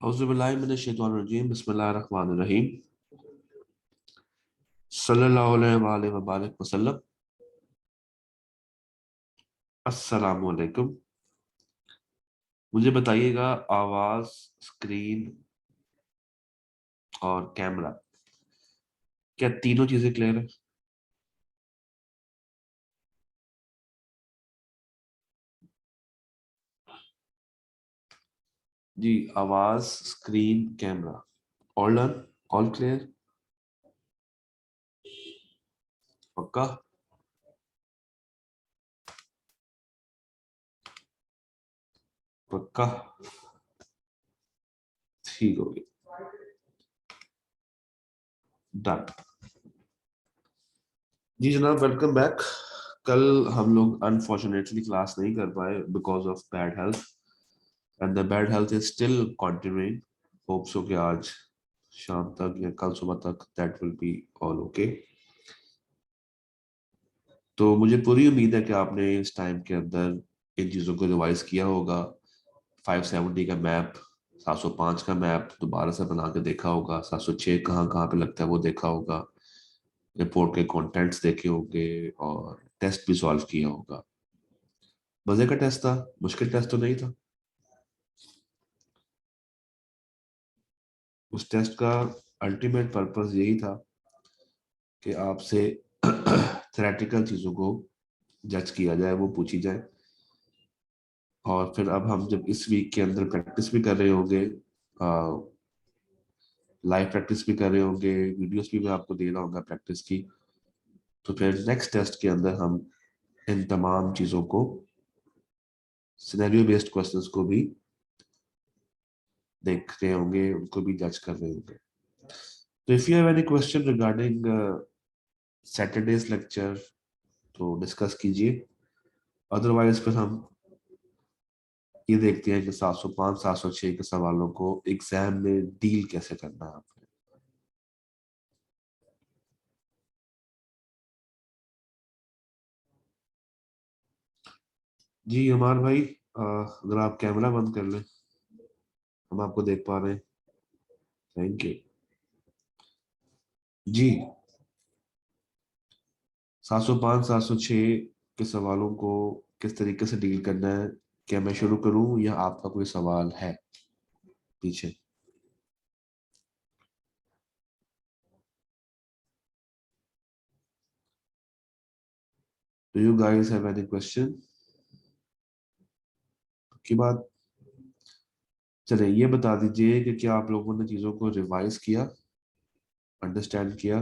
औज़ुबिल्लाहि मिनश्शैतानिर्रजीम बिस्मिल्लाहिर्रहमानिर्रहीम सल्लल्लाहु अलैहि व बारिक वसल्लम। अस्सलामु अलैकुम। मुझे बताइएगा, आवाज, स्क्रीन और कैमरा, क्या तीनों चीजें क्लियर है? जी, आवाज, screen, camera, all done, all clear, पक्का? पक्का, ठीक हो गई, डन। जी जनाब, वेलकम बैक। कल हम लोग अनफॉर्चुनेटली क्लास नहीं कर पाए because of bad health, and the bad health is still continuing. Hope so कि आज शाम तक या कल सुबह तक that will be all okay. तो मुझे पूरी उम्मीद है कि आपने इस टाइम के अंदर इन चीज़ों को रिवाइज किया होगा। 570 का मैप, 705 का मैप दोबारा से बना के देखा होगा, 706 कहाँ कहाँ पे लगता है वो देखा होगा, रिपोर्ट के कंटेंट्स देखे होंगे और टेस्ट भी सॉल्व किया होगा। मजे का टेस्ट था, मुश्किल टेस्ट तो नहीं था। उस टेस्ट का अल्टीमेट पर्पस यही था कि आपसे थ्योरेटिकल चीज़ों को जज किया जाए, वो पूछी जाए। और फिर अब हम जब इस वीक के अंदर प्रैक्टिस भी कर रहे होंगे, लाइव प्रैक्टिस भी कर रहे होंगे, वीडियोस भी मैं आपको दे रहा होगा प्रैक्टिस की, तो फिर नेक्स्ट टेस्ट के अंदर हम इन तमाम चीज़ों को, सिनेरियो बेस्ड क्वेश्चंस को भी देख रहे होंगे, उनको भी जज कर रहे होंगे। तो if you have any question regarding Saturdays lecture तो डिस्कस कीजिए, अदरवाइज फिर हम ये देखते हैं कि 705 706 के सवालों को एग्जाम में डील कैसे करना है आपने। जी हमार भाई, अगर आप कैमरा बंद कर लें, हम आपको देख पा रहे हैं। थैंक यू जी। 705 706 के सवालों को किस तरीके से डील करना है, क्या मैं शुरू करूं या आपका कोई सवाल है पीछे? Do you guys have any question की बात? चले ये बता दीजिए कि क्या आप लोगों ने चीजों को रिवाइज किया, अंडरस्टैंड किया?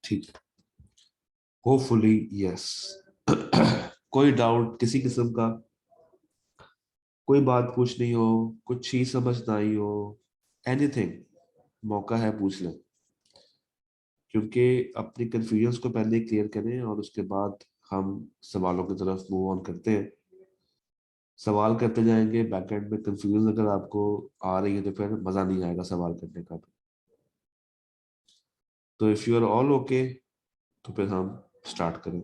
ठीक, होपफुली यस। कोई डाउट किसी किस्म का, कोई बात पूछनी हो, कुछ ही समझ ना आई हो, एनीथिंग, मौका है पूछ लें। क्योंकि अपनी कन्फ्यूजन्स को पहले क्लियर करें और उसके बाद हम सवालों की तरफ मूव ऑन करते हैं। सवाल करते जाएंगे, बैक एंड में कंफ्यूजन अगर आपको आ रही है तो फिर मजा नहीं आएगा सवाल करने का भी। तो if you are all okay तो फिर हम स्टार्ट करें।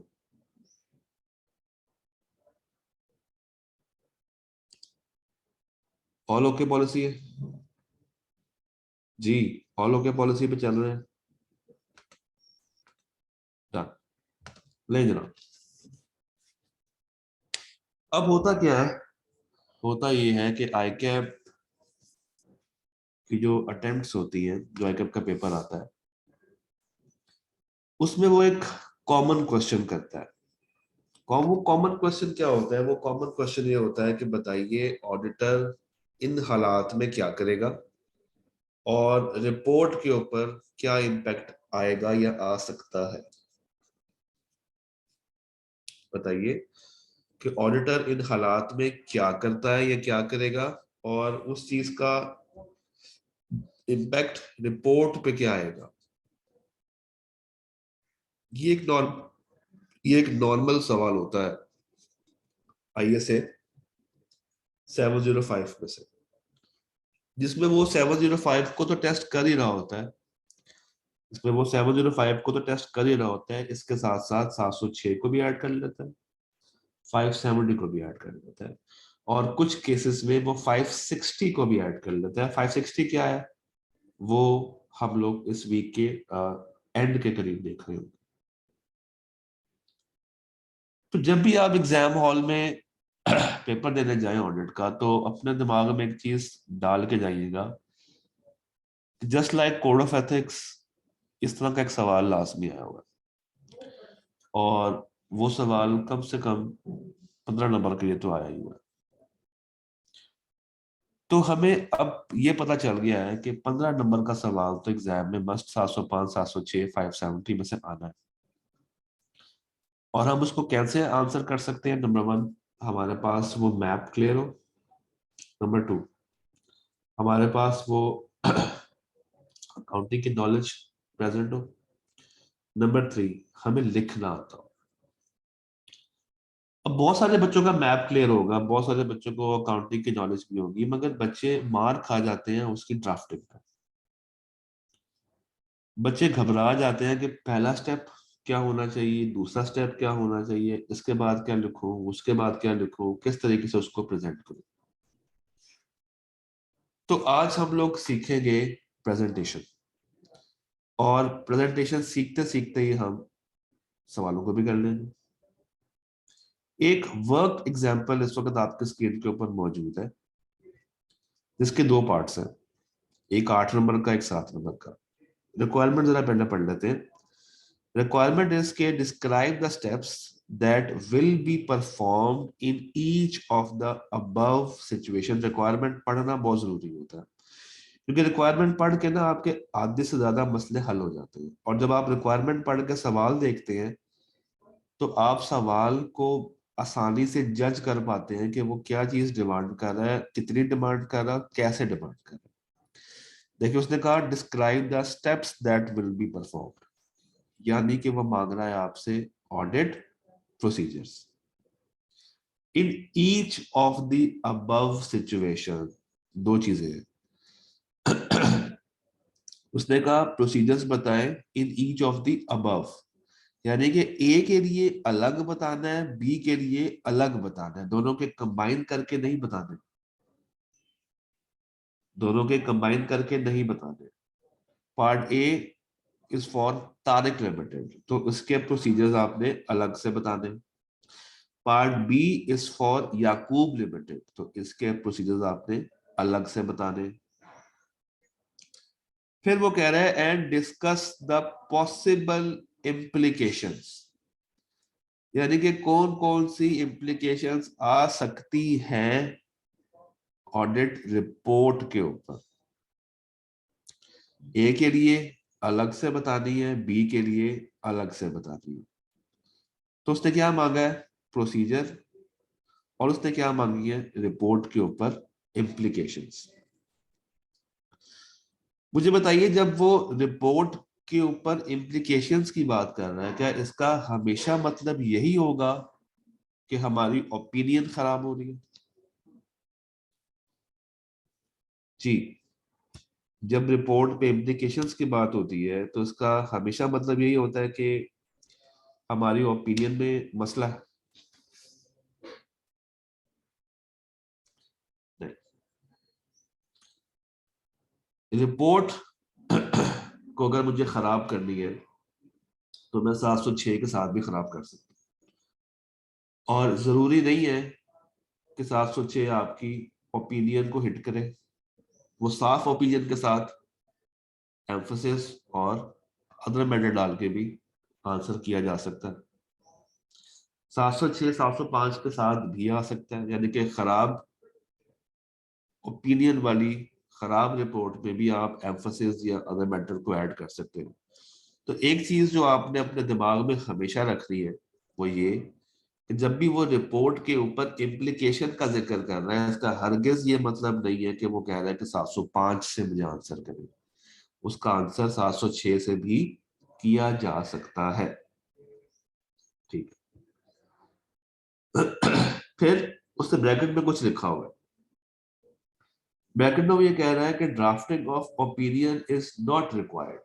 ऑल ओके पॉलिसी है जी, ऑल ओके पॉलिसी पे चल रहे हैं। डन, ले जनाब। अब होता क्या है, होता ये है कि आई कैप की जो अटेम्प्ट्स होती हैं, जो आई कैप का पेपर आता है, उसमें वो एक कॉमन क्वेश्चन करता है। वो कॉमन क्वेश्चन क्या होता है? वो कॉमन क्वेश्चन ये होता है कि बताइए ऑडिटर इन हालात में क्या करेगा और रिपोर्ट के ऊपर क्या इम्पैक्ट आएगा या आ सकता है। बताइए कि ऑडिटर इन हालात में क्या करता है या क्या करेगा और उस चीज का इम्पैक्ट रिपोर्ट पे क्या आएगा। ये एक नॉर्म ये एक नॉर्मल सवाल होता है आईएसए 705 में से, जिसमें वो 705 को तो टेस्ट कर ही रहा होता है। इसमें वो 705 को तो टेस्ट कर ही रहा होता है, इसके साथ साथ 706 को भी ऐड कर लेता है, 570 को भी ऐड कर लेता है। और कुछ केसेस में वो 560 को भी ऐड कर लेता है। 560 क्या है वो हम लोग इस वीक के एंड के करीब देख रहे होंगे। तो जब भी आप एग्जाम हॉल में पेपर देने जाएं ऑडिट का, तो अपने दिमाग में एक चीज डाल के जाइएगा, just like code of ethics, इस तरह का एक सवाल लाजमी आया हुआ है, और वो सवाल कम से कम 15 नंबर के लिए तो आया ही हुआ है। तो हमें अब ये पता चल गया है कि 15 नंबर का सवाल तो एग्जाम में मस्ट 705, 706, 570 में से आना है। और हम उसको कैसे आंसर कर सकते हैं? नंबर वन, हमारे पास वो मैप क्लियर हो। नंबर टू, हमारे पास वो अकाउंटिंग की नॉलेज प्रेजेंट हो। नंबर थ्री, हमें लिखना आता हो। अब बहुत सारे बच्चों का मैप क्लियर होगा, बहुत सारे बच्चों को अकाउंटिंग की नॉलेज भी होगी, मगर बच्चे मार खा जाते हैं उसकी ड्राफ्टिंग में। बच्चे घबरा जाते हैं कि पहला स्टेप क्या होना चाहिए, दूसरा स्टेप क्या होना चाहिए, इसके बाद क्या लिखूं, उसके बाद क्या लिखूं, किस तरीके से उसको प्रेजेंट करूं। तो आज हम लोग सीखेंगे प्रेजेंटेशन, और प्रेजेंटेशन सीखते सीखते ही हम सवालों को भी कर लेंगे। एक वर्क एग्जाम्पल इस वक्त आपके स्क्रीन के ऊपर मौजूद है, जिसके दो पार्ट्स हैं, एक 8 नंबर का, एक 7 नंबर का। रिक्वायरमेंट जरा पहले पढ़ लेते हैं। Requirement is के describe the steps that will be performed in each of the above situation। Requirement पढ़ना बहुत जरूरी होता है, क्योंकि रिक्वायरमेंट पढ़ के ना आपके आधे से ज्यादा मसले हल हो जाते हैं। और जब आप रिक्वायरमेंट पढ़ के सवाल देखते हैं, तो आप सवाल को आसानी से जज कर पाते हैं कि वो क्या चीज डिमांड कर रहा है, कितनी डिमांड कर रहा है, कैसे डिमांड कर रहा है। देखिए, उसने कहा describe the steps that will be performed, यानी कि वो मांग रहा है आपसे audit procedures in each of the above situation. दो चीजें हैं। उसने कहा प्रोसीजर्स बताएं in each of the above, यानी कि ए के लिए अलग बताना है, बी के लिए अलग बताना है, दोनों के कंबाइन करके नहीं बताने, दोनों के कंबाइन करके नहीं बताने। Part A is for Tariq limited, तो उसके प्रोसीजर्स आपने अलग से बताने। Part B is for Yakub limited, तो इसके प्रोसीजर्स आपने अलग से बताने। फिर वो कह रहा है and discuss the possible implications, यानी कि कौन कौन सी इम्प्लीकेशंस आ सकती हैं ऑडिट रिपोर्ट के ऊपर। ए के लिए अलग से बतानी है, बी के लिए अलग से बतानी है। तो उसने क्या मांगा है? प्रोसीजर, और उसने क्या मांगी है? रिपोर्ट के ऊपर इम्प्लीकेशंस। मुझे बताइए, जब वो रिपोर्ट के ऊपर इम्प्लीकेशंस की बात कर रहा है, क्या इसका हमेशा मतलब यही होगा कि हमारी ओपिनियन खराब हो रही है? जी, जब रिपोर्ट पे इम्प्लीकेशंस की बात होती है, तो इसका हमेशा मतलब यही होता है कि हमारी ओपिनियन में मसला है? नहीं। रिपोर्ट को अगर मुझे खराब करनी है, तो मैं 706 के साथ भी खराब कर सकता हूँ, और जरूरी नहीं है कि 706 आपकी ओपिनियन को हिट करे। वो साफ ओपिनियन के साथ एम्फोसिस और अदर मैटर डाल के भी आंसर किया जा सकता है। 706, 705 के साथ भी आ सकता है, यानी कि खराब ओपिनियन वाली खराब रिपोर्ट में भी आप एम्फोसिस या अदर मैटर को ऐड कर सकते हो। तो एक चीज जो आपने अपने दिमाग में हमेशा रखनी है, वो ये कि जब भी वो रिपोर्ट के ऊपर इम्प्लीकेशन का जिक्र कर रहा है, इसका हरगिज ये मतलब नहीं है कि वो कह रहा है कि 705 से मुझे आंसर करें। उसका आंसर 706 से भी किया जा सकता है। ठीक है। फिर उसने ब्रैकेट में कुछ लिखा हुआ है। ब्रैकेट में वो ये कह रहा है कि drafting of opinion is not required,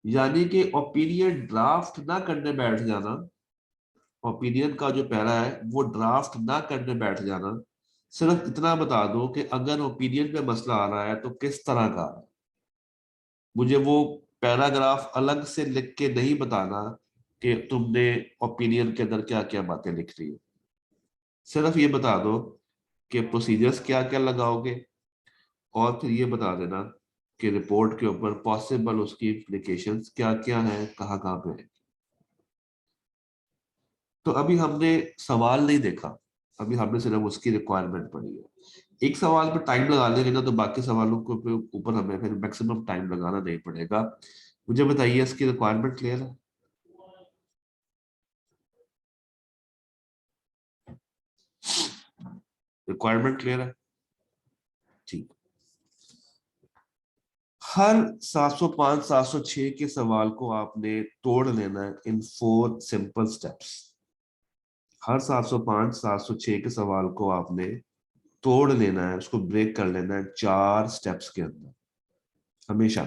यानी कि ओपिनियन ड्राफ्ट ना करने बैठ जाना, ओपिनियन का जो पैरा है वो ड्राफ्ट ना करने बैठ जाना, सिर्फ इतना बता दो कि अगर ओपिनियन पे मसला आ रहा है तो किस तरह का। मुझे वो पैराग्राफ अलग से लिख के नहीं बताना कि तुमने ओपिनियन के अंदर क्या क्या बातें लिख रही हो। सिर्फ ये बता दो कि प्रोसीजर्स क्या क्या लगाओगे, और फिर ये बता देना कि रिपोर्ट के ऊपर पॉसिबल उसकी इम्प्लीकेशंस क्या क्या है, कहाँ कहाँ पे है। तो अभी हमने सवाल नहीं देखा, अभी हमने सिर्फ उसकी रिक्वायरमेंट पढ़ी है। एक सवाल पर टाइम लगा लेंगे ना तो बाकी सवालों के ऊपर हमें फिर मैक्सिमम टाइम लगाना नहीं पड़ेगा। मुझे बताइए इसकी रिक्वायरमेंट क्लियर है? रिक्वायरमेंट क्लियर है? ठीक। हर 705 706 के सवाल को आपने तोड़ लेना है इन 4 सिंपल स्टेप्स। हर 705 706 के सवाल को आपने तोड़ लेना है, उसको ब्रेक कर लेना है 4 स्टेप्स के अंदर हमेशा।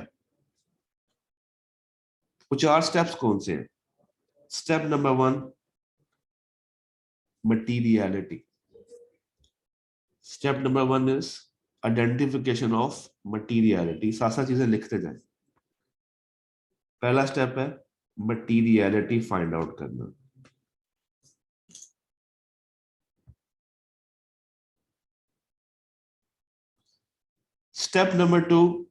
वो 4 स्टेप्स कौन से हैं? Step number 1, materiality. Step number 1 is identification of materiality. साथ साथ चीजें लिखते जाए। पहला स्टेप है मटीरियलिटी फाइंड आउट करना। स्टेप नंबर 2,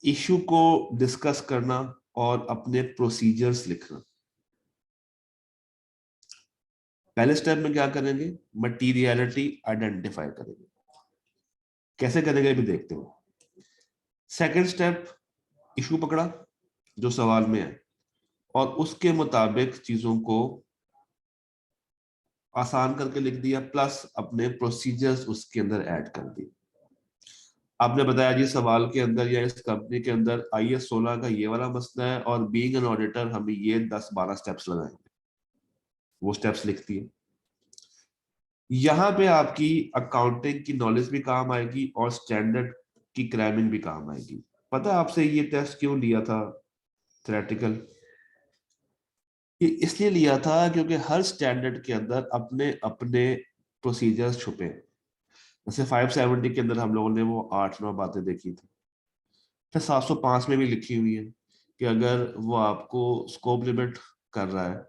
इशू को डिस्कस करना और अपने प्रोसीजर्स लिखना। पहले स्टेप में क्या करेंगे? मटीरियलिटी आइडेंटिफाई करेंगे। कैसे करेंगे भी देखते हो। सेकंड स्टेप, इशू पकड़ा जो सवाल में है और उसके मुताबिक चीजों को आसान करके लिख दिया, प्लस अपने प्रोसीजर्स उसके अंदर ऐड कर दिए। आपने बताया जी सवाल के अंदर या इस कंपनी के अंदर IS 16 का ये वाला मसला है और बीइंग एन ऑडिटर हमें ये 10-12 स्टेप्स लगाएंगे। वो स्टेप्स लिखती है। यहाँ पे आपकी अकाउंटिंग की नॉलेज भी काम आएगी और स्टैंडर्ड की क्रैमिंग भी काम आएगी। पता है आपसे ये टेस्ट क्यों लिया था थ्योरेटिकल? ये इसलिए लिया था क्योंकि हर स्टैंडर्ड के अंदर अपने अपने प्रोसीजर्स छुपे हैं। जैसे 570 के अंदर हम लोगों ने वो 8-9 बातें देखी थी। फिर 705 में भी लिखी हुई है कि अगर वो आपको स्कोप लिमिट कर रहा है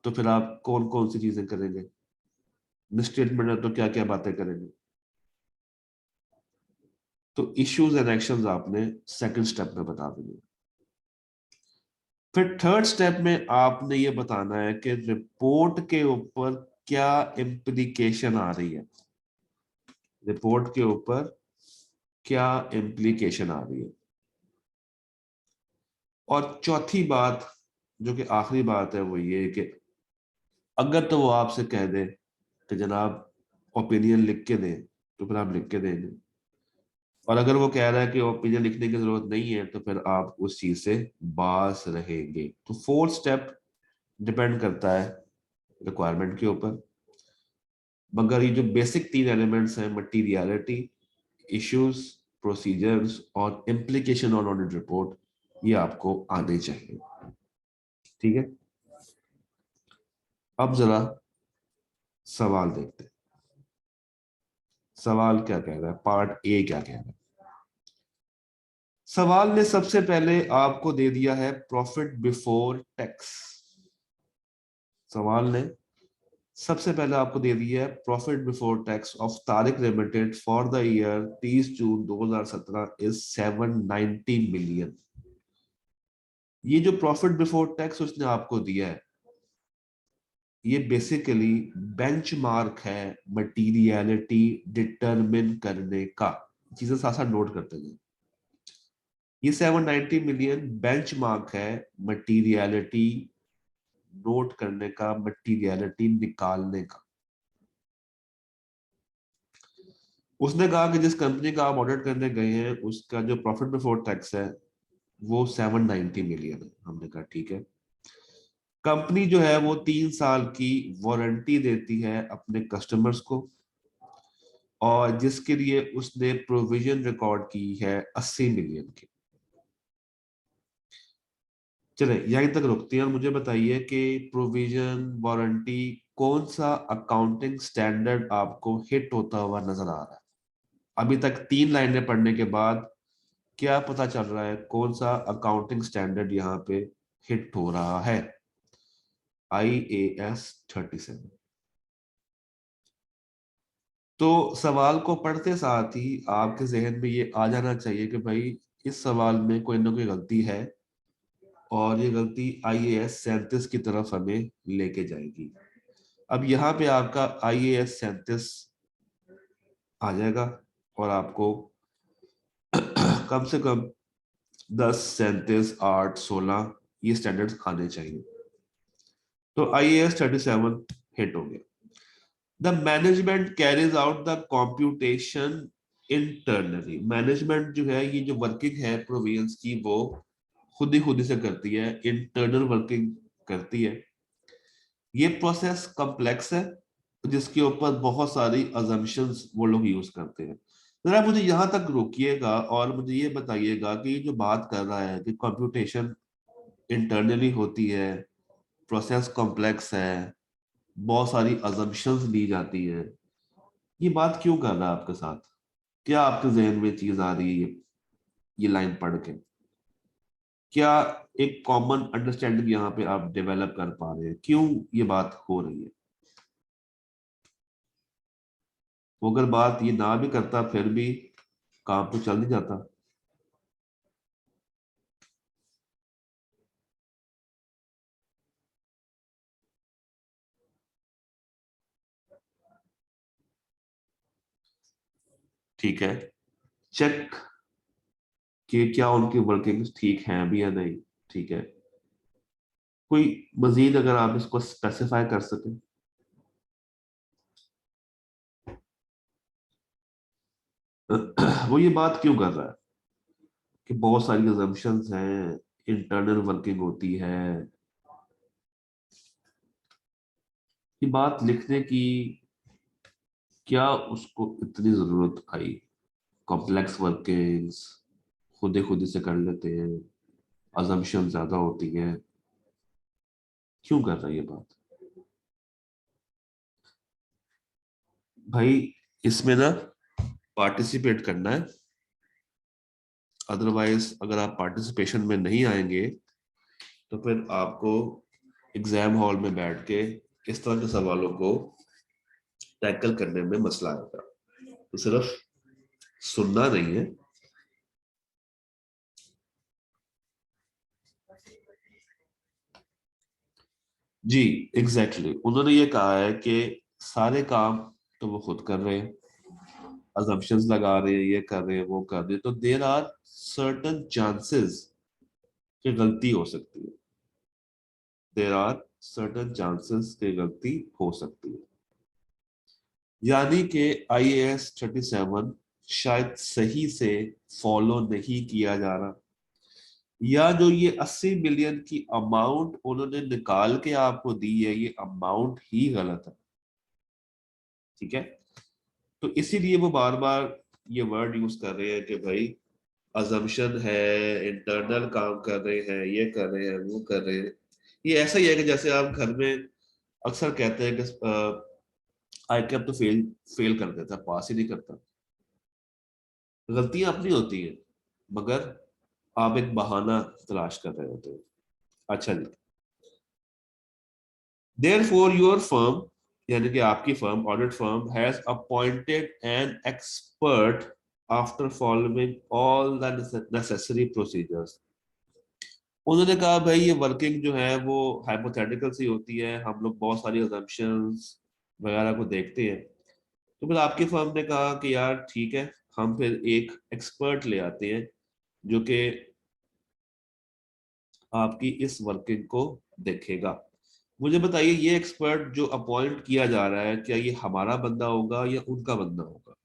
तो फिर आप कौन कौन सी चीजें करेंगे, मिसस्टेटमेंट है तो क्या क्या बातें करेंगे। तो इश्यूज एंड एक्शंस आपने सेकंड स्टेप में बता देंगे। फिर थर्ड स्टेप में आपने ये बताना है कि रिपोर्ट के ऊपर क्या इम्प्लीकेशन आ रही है। रिपोर्ट के ऊपर क्या इम्प्लीकेशन आ रही है। और चौथी बात जो कि आखिरी बात है वो ये कि अगर तो वो आपसे कह दे कि जनाब ओपिनियन लिख के दें तो फिर आप लिख के देंगे, और अगर वो कह रहा है कि ओपिनियन लिखने की जरूरत नहीं है तो फिर आप उस चीज से बाज रहेंगे। तो फोर्थ स्टेप डिपेंड करता है रिक्वायरमेंट के ऊपर, मगर ये जो बेसिक 3 एलिमेंट्स हैं मटीरियलिटी, इश्यूज, प्रोसीजर्स और इम्प्लीकेशन ऑन ऑडिट रिपोर्ट, ये आपको आने चाहिए। ठीक है, अब जरा सवाल देखते हैं। सवाल क्या कह रहा है, पार्ट ए क्या कह रहा है। सवाल ने सबसे पहले आपको दे दिया है प्रॉफिट बिफोर टैक्स। सवाल ने सबसे पहले आपको दे दिया है profit before tax of Tariq limited for the year 30 June 2017 is 790 million. ये जो प्रॉफिट बिफोर टैक्स उसने आपको दिया है ये बेसिकली बेंचमार्क है मटीरियलिटी डिटरमिन करने का। चीजें साथ साथ नोट करते गए। ये 790 मिलियन बेंचमार्क है मटीरियलिटी नोट करने का, मटीरियलिटी निकालने का। उसने कहा कि जिस कंपनी का आप ऑडिट करने गए हैं उसका जो प्रॉफिट बिफोर टैक्स है वो 790 मिलियन है। हमने कहा ठीक है। कंपनी जो है वो 3 साल की वारंटी देती है अपने कस्टमर्स को, और जिसके लिए उसने प्रोविजन रिकॉर्ड की है 80 मिलियन की। चले यहीं तक रुकते हैं और मुझे बताइए कि प्रोविजन वारंटी कौन सा अकाउंटिंग स्टैंडर्ड आपको हिट होता हुआ नजर आ रहा है। अभी तक 3 लाइनें पढ़ने के बाद क्या पता चल रहा है कौन सा अकाउंटिंग स्टैंडर्ड यहाँ पे हिट हो रहा है? IAS 37। तो सवाल को पढ़ते साथ ही आपके जहन में ये आ जाना चाहिए कि भाई इस सवाल में कोई ना कोई गलती है, और ये गलती IAS 37 की तरफ हमें लेके जाएगी। अब यहाँ पे आपका IAS 37 आ जाएगा, और आपको कम से कम 10, 37, 8, 16 ये स्टैंडर्ड्स आने चाहिए। तो IAS 37 हिट हो गया। The management carries out the computation internally. Management जो है, ये जो वर्किंग है प्रोविजंस की, वो खुद ही से करती है, इंटरनल वर्किंग करती है। ये प्रोसेस कॉम्प्लेक्स है, जिसके ऊपर बहुत सारी अजम्पशंस वो लोग यूज करते हैं। जरा मुझे यहाँ तक रोकिएगा और मुझे ये बताइएगा कि ये जो बात कर रहा है कि कंप्यूटेशन इंटरनली होती है, प्रोसेस कॉम्प्लेक्स है, बहुत सारी अजम्पशंस ली जाती है, ये बात क्यों कर रहा है आपके साथ? क्या आपके जहन में चीज आ रही है ये लाइन पढ़ के? क्या एक कॉमन अंडरस्टैंडिंग यहाँ पे आप डेवलप कर पा रहे हैं क्यों ये बात हो रही है? वो अगर बात ये ना भी करता फिर भी काम तो चल नहीं जाता। ठीक है, चेक कि क्या उनकी वर्किंग्स ठीक हैं भी या नहीं। ठीक है, कोई मजीद अगर आप इसको स्पेसिफाई कर सकें। वो ये बात क्यों कर रहा है कि बहुत सारी assumptions हैं, इंटरनल वर्किंग होती है? ये बात लिखने की क्या उसको इतनी जरूरत आई? कॉम्प्लेक्स वर्किंग्स खुद ही से कर लेते हैं, assumption ज्यादा होती है, क्यों कर रहा है ये बात? भाई इसमें ना पार्टिसिपेट करना है, अदरवाइज अगर आप पार्टिसिपेशन में नहीं आएंगे तो फिर आपको एग्जाम हॉल में बैठ के इस तरह के सवालों को टैकल करने में मसला आएगा। तो सिर्फ सुनना नहीं है। जी, एग्जैक्टली उन्होंने ये कहा है कि सारे काम तो वो खुद कर रहे हैं, assumptions लगा रहे हैं, ये कर रहे हैं, वो कर रहे हैं, तो देर आर सर्टन चांसेस कि गलती हो सकती है। देर आर सर्टन चांसेस कि गलती हो सकती है। यानी कि IAS 37 शायद सही से फॉलो नहीं किया जा रहा, या जो ये 80 मिलियन की अमाउंट उन्होंने निकाल के आपको दी है, ये अमाउंट ही गलत है। ठीक है, तो इसीलिए वो बार बार ये वर्ड यूज कर रहे हैं कि भाई अजम्पशन है, इंटरनल काम कर रहे हैं, ये कर रहे हैं, वो कर रहे हैं। ये ऐसा ही है कि जैसे आप घर में अक्सर कहते हैं कि आई कैप तो फेल फेल कर देता, पास ही नहीं करता। गलतियां अपनी होती हैं, मगर आप एक बहाना तलाश कर रहे होते हैं। अच्छा जी, देयरफॉर योर फर्म, यानी कि आपकी firm, audit firm, has appointed an expert after following all the necessary procedures. उन्होंने कहा भाई ये वर्किंग जो है वो हाइपोथेटिकल सी होती है, हम लोग बहुत सारी assumptions वगैरह को देखते हैं। तो फिर आपकी फर्म ने कहा कि यार ठीक है, हम फिर एक एक्सपर्ट ले आते हैं जो कि आपकी इस वर्किंग को देखेगा। मुझे बताइए, ये एक्सपर्ट जो अपॉइंट किया जा रहा है, क्या ये हमारा बंदा होगा या उनका बंदा होगा?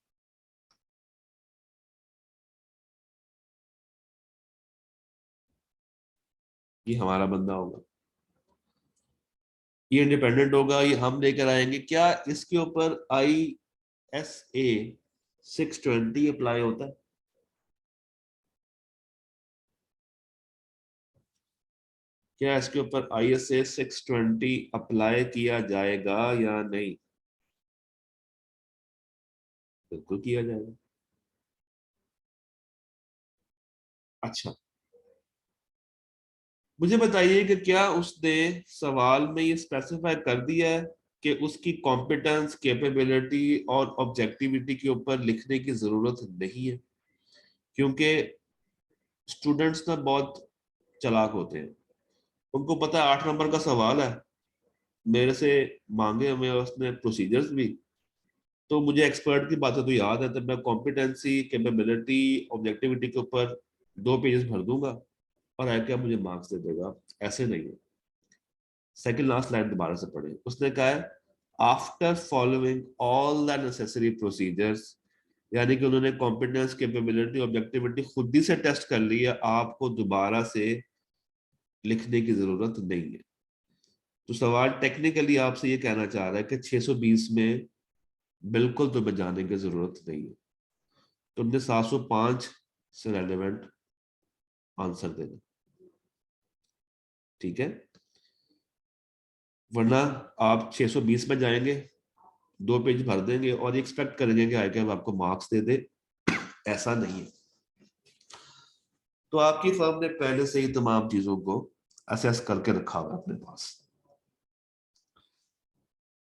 ये हमारा बंदा होगा। ये इंडिपेंडेंट होगा, ये हम लेकर आएंगे। क्या इसके ऊपर ISA 620 अप्लाई होता है? क्या इसके ऊपर ISA 620 अप्लाई किया जाएगा या नहीं? बिल्कुल किया जाएगा। अच्छा, मुझे बताइए कि क्या उसने सवाल में ये स्पेसिफाई कर दिया है कि उसकी कॉम्पिटेंस, कैपेबिलिटी और ऑब्जेक्टिविटी के ऊपर लिखने की जरूरत नहीं है? क्योंकि स्टूडेंट्स ना बहुत चालाक होते हैं, उनको पता है 8 नंबर का सवाल है, मेरे से मांगे हमें उसने प्रोसीजर्स भी, तो मुझे एक्सपर्ट की बातें तो याद है, तो मैं कॉम्पिटेंसी, कैपेबिलिटी, ऑब्जेक्टिविटी के ऊपर 2 पेजेस भर दूंगा और आके मुझे मार्क्स दे देगा। ऐसे नहीं है। सेकंड लास्ट लाइन दोबारा से पढ़े, उसने कहा है after following all the necessary procedures, यानी कि उन्होंने कॉम्पिटेंस, कैपेबिलिटी, ऑब्जेक्टिविटी खुद ही से टेस्ट कर ली है, आपको दोबारा से लिखने की जरूरत नहीं है। तो सवाल टेक्निकली आपसे ये कहना चाह रहा है कि 620 में बिल्कुल तुम्हें जाने की जरूरत नहीं है, तुमने 705 से रेलेवेंट आंसर देना। ठीक है, वरना आप 620 में जाएंगे, 2 पेज भर देंगे और एक्सपेक्ट करेंगे कि आगे आपको मार्क्स दे दे। ऐसा नहीं है। तो आपकी फर्म ने पहले से ही तमाम चीजों को असेस करके रखा हुआ अपने पास।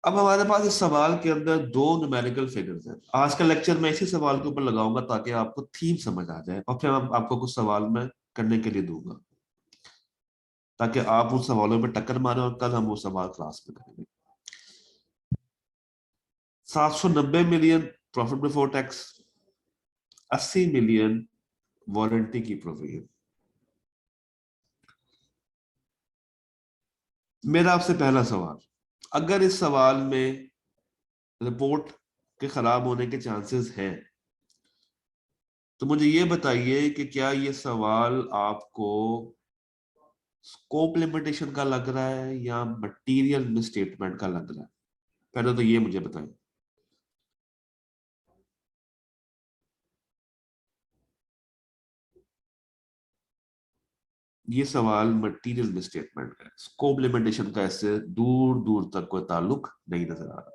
अब हमारे पास इस सवाल के अंदर 2 न्यूमेरिकल फिगर्स हैं। आज का लेक्चर मैं इसी सवाल के ऊपर लगाऊंगा ताकि आपको थीम समझ आ जाए, और फिर आपको कुछ सवाल मैं करने के लिए दूंगा ताकि आप उन सवालों पर टक्कर मारें और कल हम वो सवाल क्लास में करेंगे। 790 million profit before tax, 80 million warranty की प्रोविजन। मेरा आपसे पहला सवाल, अगर इस सवाल में रिपोर्ट के खराब होने के चांसेस हैं तो मुझे ये बताइए कि क्या ये सवाल आपको स्कोप लिमिटेशन का लग रहा है या मटेरियल मिसस्टेटमेंट का लग रहा है? पहले तो ये मुझे बताएं। ये सवाल मटेरियल मिसस्टेटमेंट का है, स्कोप लिमिटेशन का इससे दूर दूर तक कोई ताल्लुक नहीं नजर आ रहा।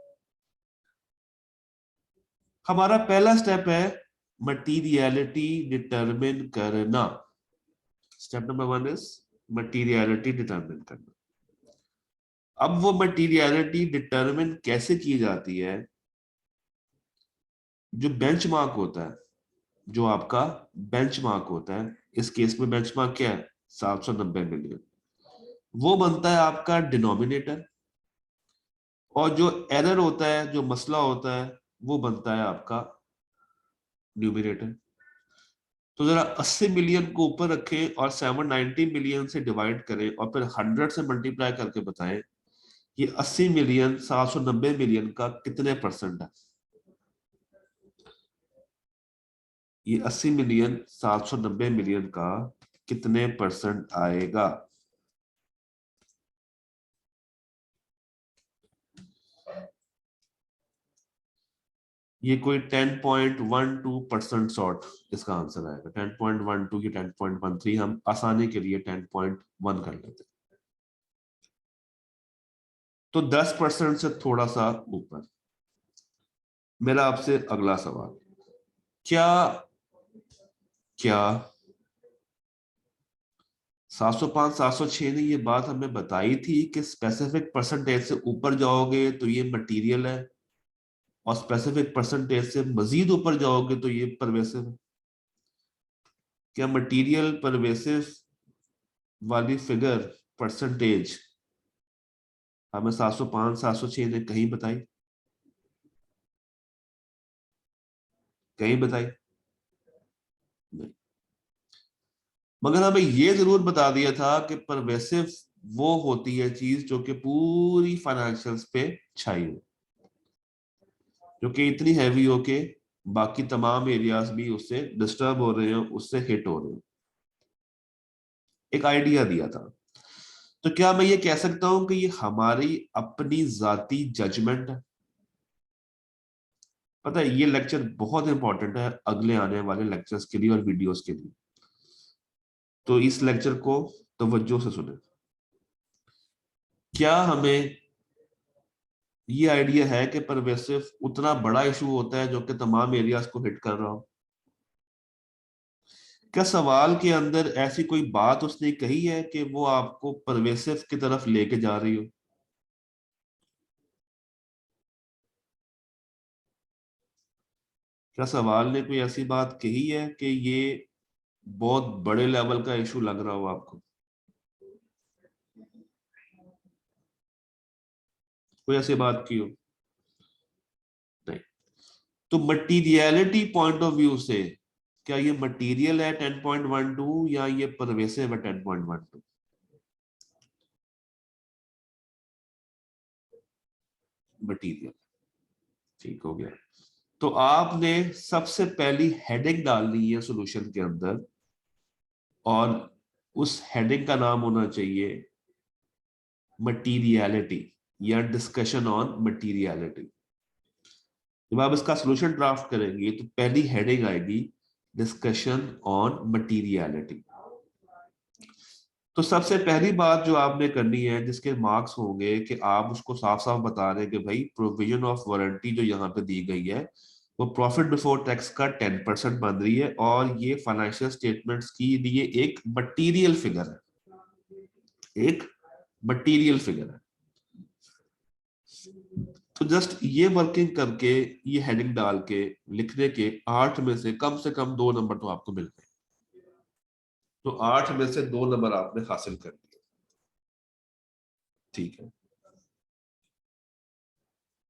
हमारा पहला स्टेप है मटीरियलिटी डिटरमिन करना। Step number 1 is materiality determine करना। अब वो मटीरियलिटी डिटरमिन कैसे की जाती है? जो बेंचमार्क होता है, जो आपका बेंचमार्क होता है, इस केस में बेंचमार्क क्या है? 790 मिलियन। वो बनता है आपका डिनोमिनेटर, और जो एरर होता है, जो मसला होता है, वो बनता है आपका न्यूमिनेटर। तो जरा 80 मिलियन को ऊपर रखें और 790 मिलियन से डिवाइड करें और फिर 100 से मल्टीप्लाई करके बताएं ये 80 मिलियन 790 मिलियन का कितने परसेंट है। ये 80 मिलियन 790 मिलियन का कितने परसेंट आएगा? ये कोई 10.12% शॉर्ट इसका आंसर आएगा। 10.12 की 10.13 हम आसानी के लिए 10.1 कर लेते हैं, तो 10% से थोड़ा सा ऊपर। मेरा आपसे अगला सवाल, क्या क्या 705 706 ने ये बात हमें बताई थी कि स्पेसिफिक परसेंटेज से ऊपर जाओगे तो ये मटेरियल है और स्पेसिफिक परसेंटेज से मजीद ऊपर जाओगे तो ये परवेसिव है? क्या मटेरियल परवेसिव वाली फिगर, परसेंटेज, हमें 705 706 ने कहीं बताई? कहीं बताई नहीं। मगर हमें ये जरूर बता दिया था कि परवेसिव वो होती है चीज जो कि पूरी फाइनेंशियल्स पे छाई हो, जो कि इतनी हैवी हो के बाकी तमाम एरियाज भी उससे डिस्टर्ब हो रहे हो, उससे हिट हो रहे हो। एक आइडिया दिया था। तो क्या मैं ये कह सकता हूं कि ये हमारी अपनी जाती जजमेंट है? पता है ये लेक्चर बहुत इंपॉर्टेंट है अगले आने वाले लेक्चर्स के लिए और वीडियोस के लिए, तो इस लेक्चर को तवज्जो से सुने। क्या हमें ये आइडिया है कि परवेसिव उतना बड़ा इशू होता है जो कि तमाम एरियाज को हिट कर रहा हो? क्या सवाल के अंदर ऐसी कोई बात उसने कही है कि वो आपको परवेसिव की तरफ लेके जा रही हो? क्या सवाल ने कोई ऐसी बात कही है कि ये बहुत बड़े लेवल का इशू लग रहा हो आपको? कोई ऐसी बात की हो? नहीं। तो मटीरियलिटी पॉइंट ऑफ व्यू से क्या ये मटीरियल है 10.12 या ये परवेसिव है 10.12? मटीरियल। ठीक हो गया। तो आपने सबसे पहली हेडिंग डालनी है सॉल्यूशन के अंदर, और उस हेडिंग का नाम होना चाहिए मटीरियलिटी या डिस्कशन ऑन मटीरियलिटी। जब आप इसका सॉल्यूशन ड्राफ्ट करेंगे तो पहली हेडिंग आएगी डिस्कशन ऑन मटीरियलिटी। तो सबसे पहली बात जो आपने करनी है, जिसके मार्क्स होंगे, कि आप उसको साफ साफ बता रहे हैं कि भाई प्रोविजन ऑफ वारंटी जो यहाँ पे दी गई है वो प्रॉफिट बिफोर टैक्स का 10% बन रही है, और ये फाइनेंशियल स्टेटमेंट्स की लिए एक मटीरियल फिगर है, एक मटीरियल फिगर है। तो जस्ट ये वर्किंग करके, ये हेडिंग डाल के लिखने के 8 में से कम 2 नंबर तो आपको मिल गए। तो 8 में से 2 नंबर आपने हासिल कर लिए। ठीक है।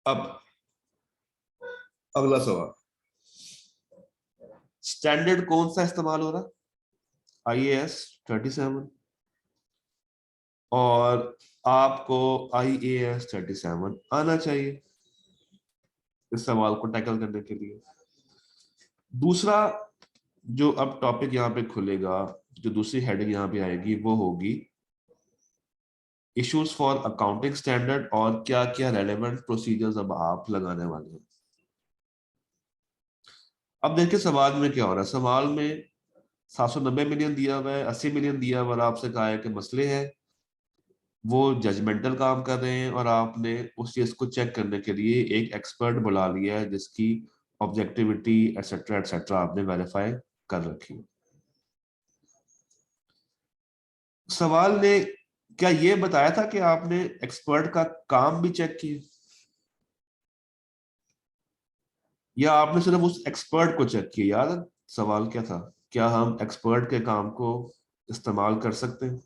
अब अगला सवाल, स्टैंडर्ड कौन सा इस्तेमाल हो रहा? IAS 37। और आपको IAS 37 आना चाहिए इस सवाल को टैकल करने के लिए। दूसरा जो अब टॉपिक यहाँ पे खुलेगा, जो दूसरी हेडिंग यहाँ पे आएगी, वो होगी इश्यूज फॉर अकाउंटिंग स्टैंडर्ड, और क्या क्या रेलेवेंट प्रोसीजर्स अब आप लगाने वाले हैं। अब देखिए सवाल में क्या हो रहा है। सवाल में 790 मिलियन दिया हुआ है, 80 मिलियन दिया हुआ, और आपसे कहा है कि मसले हैं, वो जजमेंटल काम कर रहे हैं, और आपने उस चीज को चेक करने के लिए एक एक्सपर्ट बुला लिया है जिसकी ऑब्जेक्टिविटी एटसेट्रा आपने वेरीफाई कर रखी है। सवाल ने क्या ये बताया था कि आपने एक्सपर्ट का काम भी चेक किया, या आपने सिर्फ उस एक्सपर्ट को चेक किया? याद है सवाल क्या था? क्या हम एक्सपर्ट के काम को इस्तेमाल कर सकते हैं?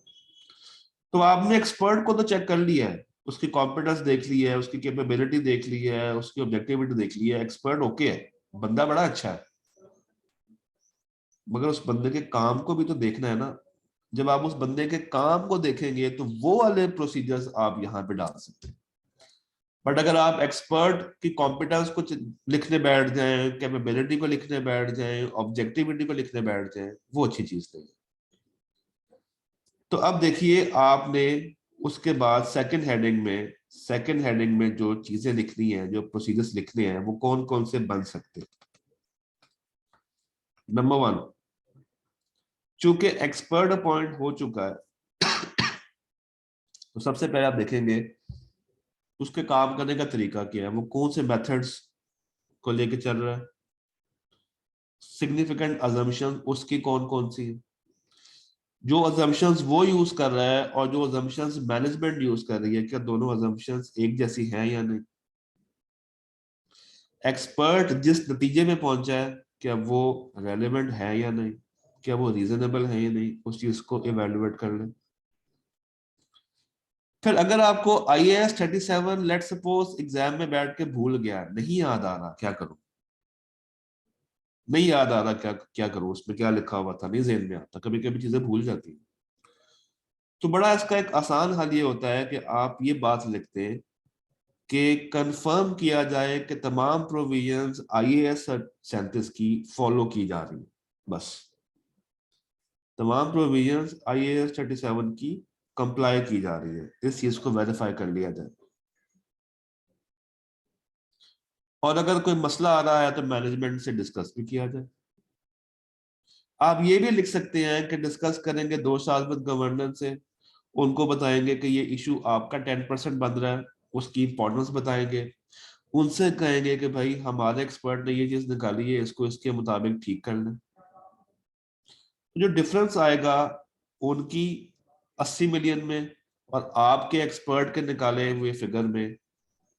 तो आपने एक्सपर्ट को तो चेक कर लिया है, उसकी कॉम्पिटेंस देख ली है, उसकी कैपेबिलिटी देख ली है, उसकी ऑब्जेक्टिविटी देख ली है, एक्सपर्ट ओके है, बंदा बड़ा अच्छा है, मगर उस बंदे के काम को भी तो देखना है ना। जब आप उस बंदे के काम को देखेंगे तो वो वाले प्रोसीजर्स आप यहाँ पे डाल सकते हैं। बट अगर आप एक्सपर्ट की कॉम्पिटेंस को लिखने बैठ जाएं, कैपेबिलिटी को लिखने बैठ जाएं, ऑब्जेक्टिविटी को लिखने बैठ जाएं, वो अच्छी चीज नहीं है। तो अब देखिए आपने उसके बाद सेकंड हेडिंग में जो चीजें लिखनी है, जो प्रोसीजर्स लिखने हैं, वो कौन कौन से बन सकते हैं। नंबर 1, चूंकि एक्सपर्ट अपॉइंट हो चुका है तो सबसे पहले आप देखेंगे उसके काम करने का तरीका क्या है, वो कौन से मेथड्स को लेके चल रहा है, सिग्निफिकेंट अजम्पशन उसकी कौन कौन सी है, जो अजम्पशंस वो यूज कर रहा है और जो अजम्पशंस मैनेजमेंट यूज कर रही है, क्या दोनों अजम्पशंस एक जैसी हैं या नहीं, एक्सपर्ट जिस नतीजे में पहुंचा है क्या वो रेलेवेंट है या नहीं, क्या वो रीजनेबल है या नहीं, उस चीज को इवेलुएट कर लें। फिर अगर आपको IAS 37 लेट सपोज एग्जाम में बैठ के भूल गया, नहीं याद आ रहा, क्या करूं? नहीं याद आ रहा, क्या क्या करूं, उसमें क्या लिखा हुआ था नहीं जेहन में आता, कभी कभी चीजें भूल जाती हैं। तो बड़ा इसका एक आसान हल ये होता है कि आप ये बात लिखते हैं कि कंफर्म किया जाए कि तमाम प्रोविजंस IAS 37 की फॉलो की जा रही है, बस तमाम प्रोविजंस IAS 37 की कंप्लाई की जा रही है, इस चीज को वेरीफाई कर लिया जाए। और अगर कोई मसला आ रहा है तो मैनेजमेंट से डिस्कस भी किया जाए। आप ये भी लिख सकते हैं कि डिस्कस करेंगे 2 साल बाद गवर्नर से, उनको बताएंगे कि ये इशू आपका 10% बन रहा है, उसकी इंपॉर्टेंस बताएंगे, उनसे कहेंगे कि भाई हमारे एक्सपर्ट ने ये चीज निकाली है, इसको इसके मुताबिक ठीक कर लें। जो डिफरेंस आएगा उनकी 80 मिलियन में और आपके एक्सपर्ट के निकाले हुए फिगर में,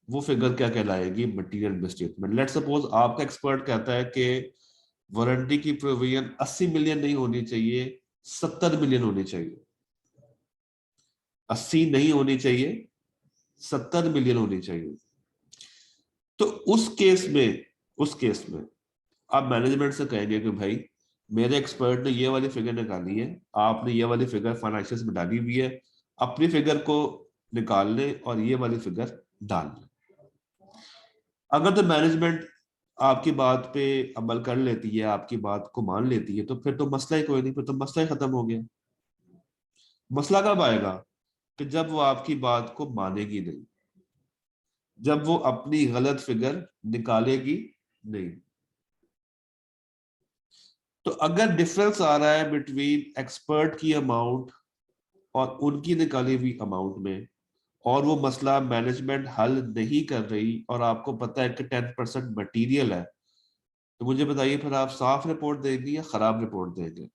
वो फिगर क्या कहलाएगी? Material misstatement. लेट्स सपोज आपका एक्सपर्ट कहता है कि वारंटी की प्रोविजन 80 मिलियन नहीं होनी चाहिए, 70 मिलियन होनी चाहिए। 80 नहीं होनी चाहिए, 70 मिलियन होनी चाहिए। तो उस केस में आप मैनेजमेंट से कहेंगे कि भाई मेरे एक्सपर्ट ने ये वाली फिगर निकाली है, आपने ये वाली फिगर फाइनेंशियल्स में डाली हुई है, अपनी फिगर को निकाल ले और ये वाली फिगर डाल ले। अगर तो मैनेजमेंट आपकी बात पे अमल कर लेती है, आपकी बात को मान लेती है, तो फिर तो मसला ही कोई नहीं, फिर तो मसला ही खत्म हो गया। मसला कब आएगा? कि जब वो आपकी बात को मानेगी नहीं, जब वो अपनी गलत फिगर निकालेगी नहीं। तो अगर डिफरेंस आ रहा है बिटवीन एक्सपर्ट की अमाउंट और उनकी निकाली हुई अमाउंट में, और वो मसला मैनेजमेंट हल नहीं कर रही, और आपको पता है कि 10% मटीरियल है, तो मुझे बताइए फिर आप साफ रिपोर्ट देंगे या खराब रिपोर्ट देंगे?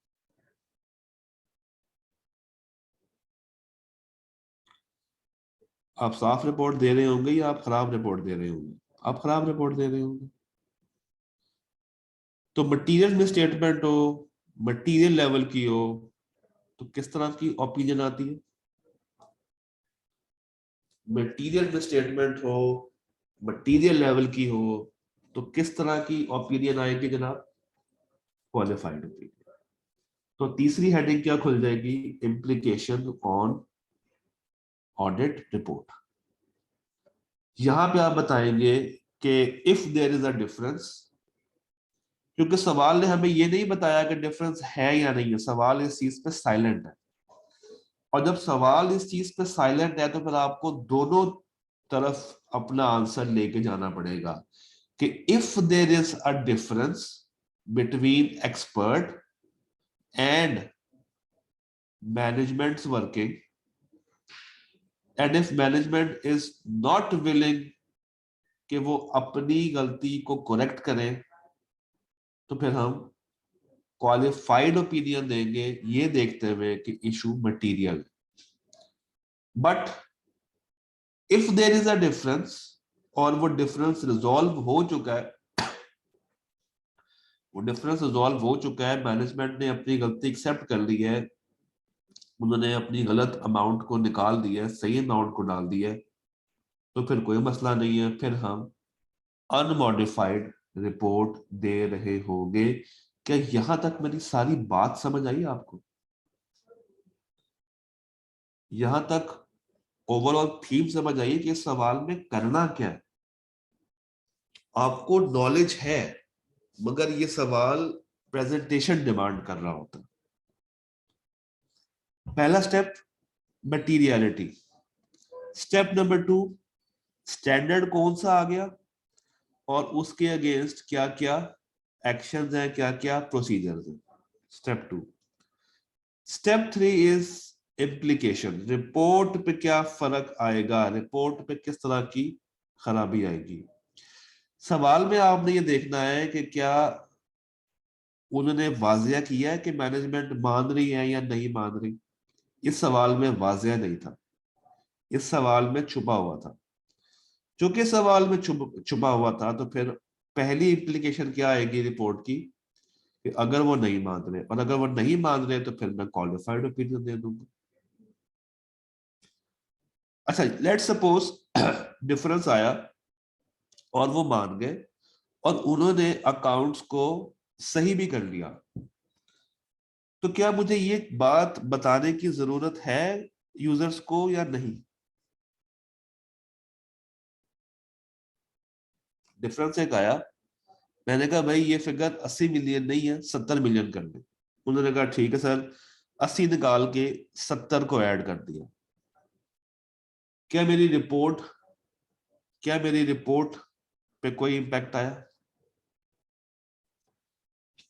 आप साफ रिपोर्ट दे रहे होंगे या आप खराब रिपोर्ट दे रहे होंगे? आप खराब रिपोर्ट दे रहे होंगे। तो मटेरियल में स्टेटमेंट हो, मटेरियल लेवल की हो, तो किस तरह की ओपिनियन आती है? मटेरियल में स्टेटमेंट हो, मटेरियल लेवल की हो, तो किस तरह की ओपिनियन आएगी जनाब? Qualified opinion. तो तीसरी हेडिंग क्या खुल जाएगी? Implication on audit report. यहां पे आप बताएंगे कि if there is a difference, क्योंकि सवाल ने हमें ये नहीं बताया कि डिफरेंस है या नहीं है, सवाल इस चीज पे साइलेंट है। और जब सवाल इस चीज पे साइलेंट है तो फिर आपको दोनों तरफ अपना आंसर लेके जाना पड़ेगा कि if there is a difference between expert and managements working, and if management is not willing कि वो अपनी गलती को करेक्ट करें, तो फिर हम क्वालिफाइड ओपिनियन देंगे, ये देखते हुए कि issue material. But if there is a difference और वो डिफरेंस रिजॉल्व हो चुका है, वो डिफरेंस रिजॉल्व हो चुका है, मैनेजमेंट ने अपनी गलती एक्सेप्ट कर ली है, उन्होंने अपनी गलत अमाउंट को निकाल दिया है, सही अमाउंट को डाल दिया है, तो फिर कोई मसला नहीं है, फिर हम अनमॉडिफाइड रिपोर्ट दे रहे होंगे। क्या यहां तक मेरी सारी बात समझ आई आपको? यहां तक ओवरऑल थीम समझ आई कि इस सवाल में करना क्या है? आपको नॉलेज है, मगर ये सवाल प्रेजेंटेशन डिमांड कर रहा होता है। पहला step materiality, step number 2 standard कौन सा आ गया और उसके अगेंस्ट क्या क्या एक्शंस हैं, क्या क्या प्रोसीजर्स हैं। Step 2। Step 3 is implication, report पे क्या फर्क आएगा, रिपोर्ट पे किस तरह की खराबी आएगी। सवाल में आपने ये देखना है कि क्या उन्होंने वाजिया किया है कि मैनेजमेंट मान रही है या नहीं मान रही। इस सवाल में वाजिया नहीं था, इस सवाल में छुपा हुआ था। चूंकि सवाल में छुपा हुआ था, तो फिर पहली इम्प्लीकेशन क्या आएगी रिपोर्ट की? कि अगर वो नहीं मान रहे, और अगर वो नहीं मान रहे, तो फिर मैं क्वालिफाइड ओपिनियन दे दूंगा। अच्छा, लेट सपोज डिफरेंस आया और वो मान गए और उन्होंने अकाउंट्स को सही भी कर लिया, तो क्या मुझे ये बात बताने की जरूरत है यूजर्स को या नहीं? डिफरेंस एक आया, मैंने कहा भाई ये फिगर 80 मिलियन नहीं है, 70 मिलियन कर दे। उन्होंने कहा ठीक है सर, 80 निकाल के 70 को ऐड कर दिया। क्या मेरी रिपोर्ट क्या मेरी रिपोर्ट पे कोई इंपैक्ट आया?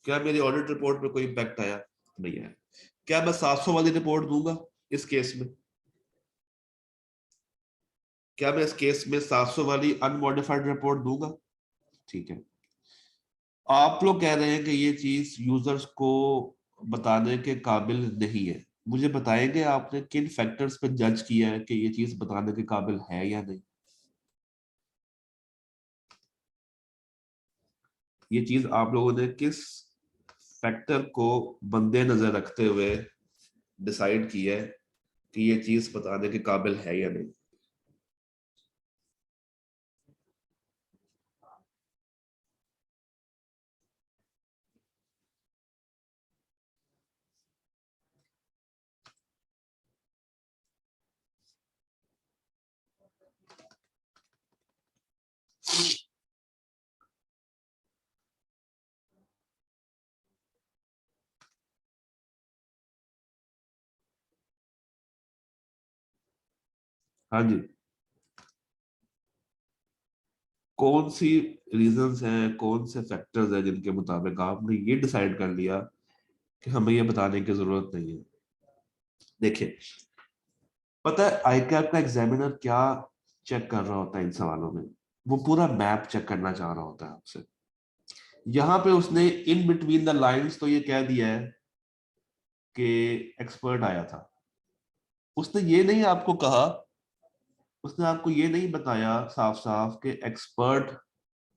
क्या मेरी ऑडिट रिपोर्ट पे कोई इंपैक्ट आया? नहीं आया। क्या मैं 700 वाली रिपोर्ट दूंगा इस केस में? क्या मैं इस केस में 700 वाली अनमॉडिफाइड रिपोर्ट दूंगा? ठीक है। आप लोग कह रहे हैं कि ये चीज यूजर्स को बताने के काबिल नहीं है। मुझे बताएंगे आपने किन फैक्टर्स पे जज किया है कि ये चीज बताने के काबिल है या नहीं? ये चीज आप लोगों ने किस फैक्टर को बंदे नजर रखते हुए डिसाइड किया है कि ये चीज बताने के काबिल है या नहीं? हाँ जी। कौन सी रीजंस हैं, कौन से फैक्टर्स हैं जिनके मुताबिक आपने ये डिसाइड कर लिया कि हमें ये बताने की जरूरत नहीं है? देखिए, पता है आई कैप का एग्जामिनर क्या चेक कर रहा होता है इन सवालों में? वो पूरा मैप चेक करना चाह रहा होता है आपसे। यहाँ पे उसने इन बिटवीन द लाइंस तो ये कह दिया है कि एक्सपर्ट आया था। उसने ये नहीं आपको कहा, उसने आपको ये नहीं बताया साफ साफ कि एक्सपर्ट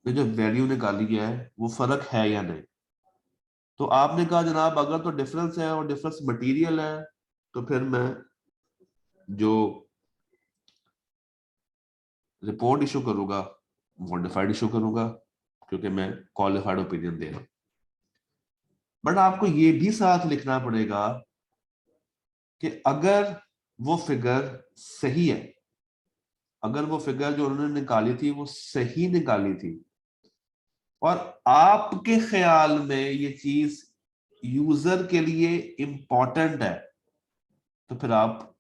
ने जो वैल्यू निकाली है वो फर्क है या नहीं। तो आपने कहा जनाब अगर तो डिफरेंस है और डिफरेंस मटेरियल है तो फिर मैं जो रिपोर्ट इशू करूंगा मॉडिफाइड इशू करूंगा, क्योंकि मैं क्वालिफाइड ओपिनियन दे रहा हूं। बट आपको ये भी साथ लिखना पड़ेगा कि अगर वो फिगर सही है, अगर वो फिगर जो उन्होंने निकाली थी वो सही निकाली थी और आपके ख्याल में ये चीज यूजर के लिए इंपॉर्टेंट है, तो फिर आप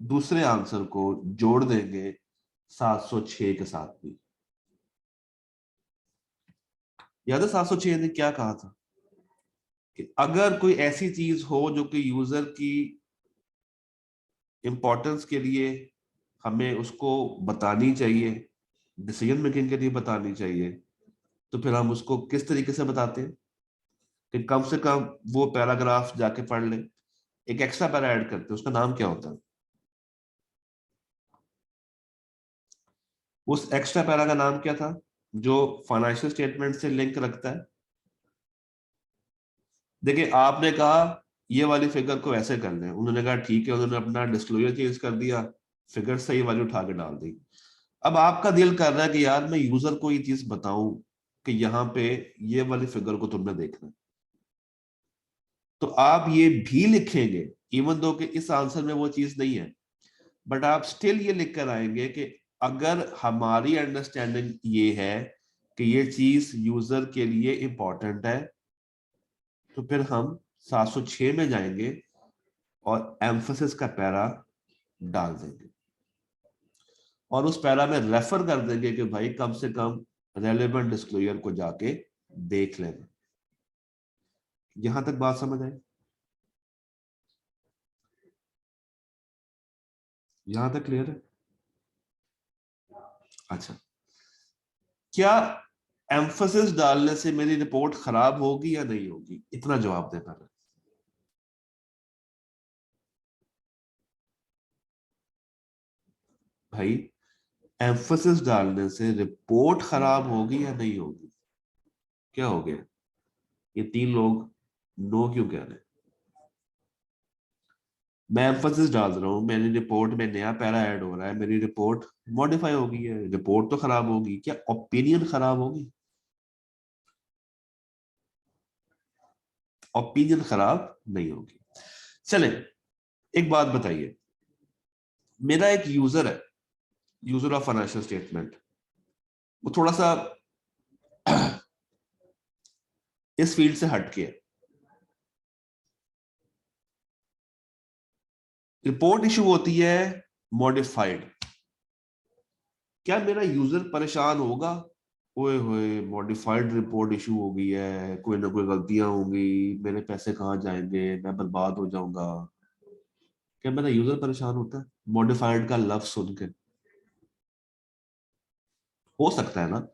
दूसरे आंसर को जोड़ देंगे 706 के साथ भी। याद है 706 ने क्या कहा था? कि अगर कोई ऐसी चीज हो जो कि यूजर की इंपॉर्टेंस के लिए हमें उसको बतानी चाहिए, डिसीजन मेकिंग के लिए बतानी चाहिए, तो फिर हम उसको किस तरीके से बताते हैं कि कम से कम वो पैराग्राफ जाके पढ़ ले। एक एक्स्ट्रा पैरा ऐड करते हैं, उसका नाम क्या होता है? उस एक्स्ट्रा पैरा का नाम क्या था जो फाइनेंशियल स्टेटमेंट से लिंक रखता है? देखिए, आपने कहा ये वाली फिगर को ऐसे कर लें, उन्होंने कहा ठीक है, उन्होंने अपना डिस्क्लोजर चेंज कर दिया, फिगर सही वाली उठा के डाल दी। अब आपका दिल कर रहा है कि यार मैं यूजर को ये चीज बताऊं कि यहाँ पे ये वाली फिगर को तुमने देखना है। तो आप ये भी लिखेंगे इवन दो कि इस आंसर में वो चीज नहीं है, बट आप स्टिल ये लिख कर आएंगे कि अगर हमारी अंडरस्टैंडिंग ये है कि ये चीज यूजर के लिए इंपॉर्टेंट है, तो फिर हम 706 में जाएंगे और एम्फोसिस का पैरा डाल देंगे और उस पैरा में रेफर कर देंगे कि भाई कम से कम रेलेवेंट डिस्क्लोजर को जाके देख लेना। यहां तक बात समझ आई? यहां तक क्लियर है? अच्छा, क्या एम्फोसिस डालने से मेरी रिपोर्ट खराब होगी या नहीं होगी? इतना जवाब दे पहले। भाई, एम्फोसिस डालने से रिपोर्ट खराब होगी या नहीं होगी? क्या हो गया? ये तीन लोग नो क्यों कह रहे हैं? मैं एम्फोसिस डाल रहा हूं, मेरी रिपोर्ट में नया पैरा ऐड हो रहा है, मेरी रिपोर्ट मॉडिफाई हो गई है, रिपोर्ट तो खराब होगी, क्या ओपिनियन खराब होगी? ओपिनियन खराब नहीं होगी। चले, एक बात बताइए, मेरा एक यूजर है, यूजर ऑफ फाइनेंशियल स्टेटमेंट, वो थोड़ा सा इस फील्ड से हटके है। रिपोर्ट इशू होती है मॉडिफाइड, क्या मेरा यूजर परेशान होगा? ओए होए, मॉडिफाइड रिपोर्ट इशू हो गई है, कोई ना कोई गलतियां होंगी, मेरे पैसे कहाँ जाएंगे, मैं बर्बाद हो जाऊंगा? क्या मेरा यूजर परेशान होता है मॉडिफाइड का लफ्ज सुन के? हो सकता है ना।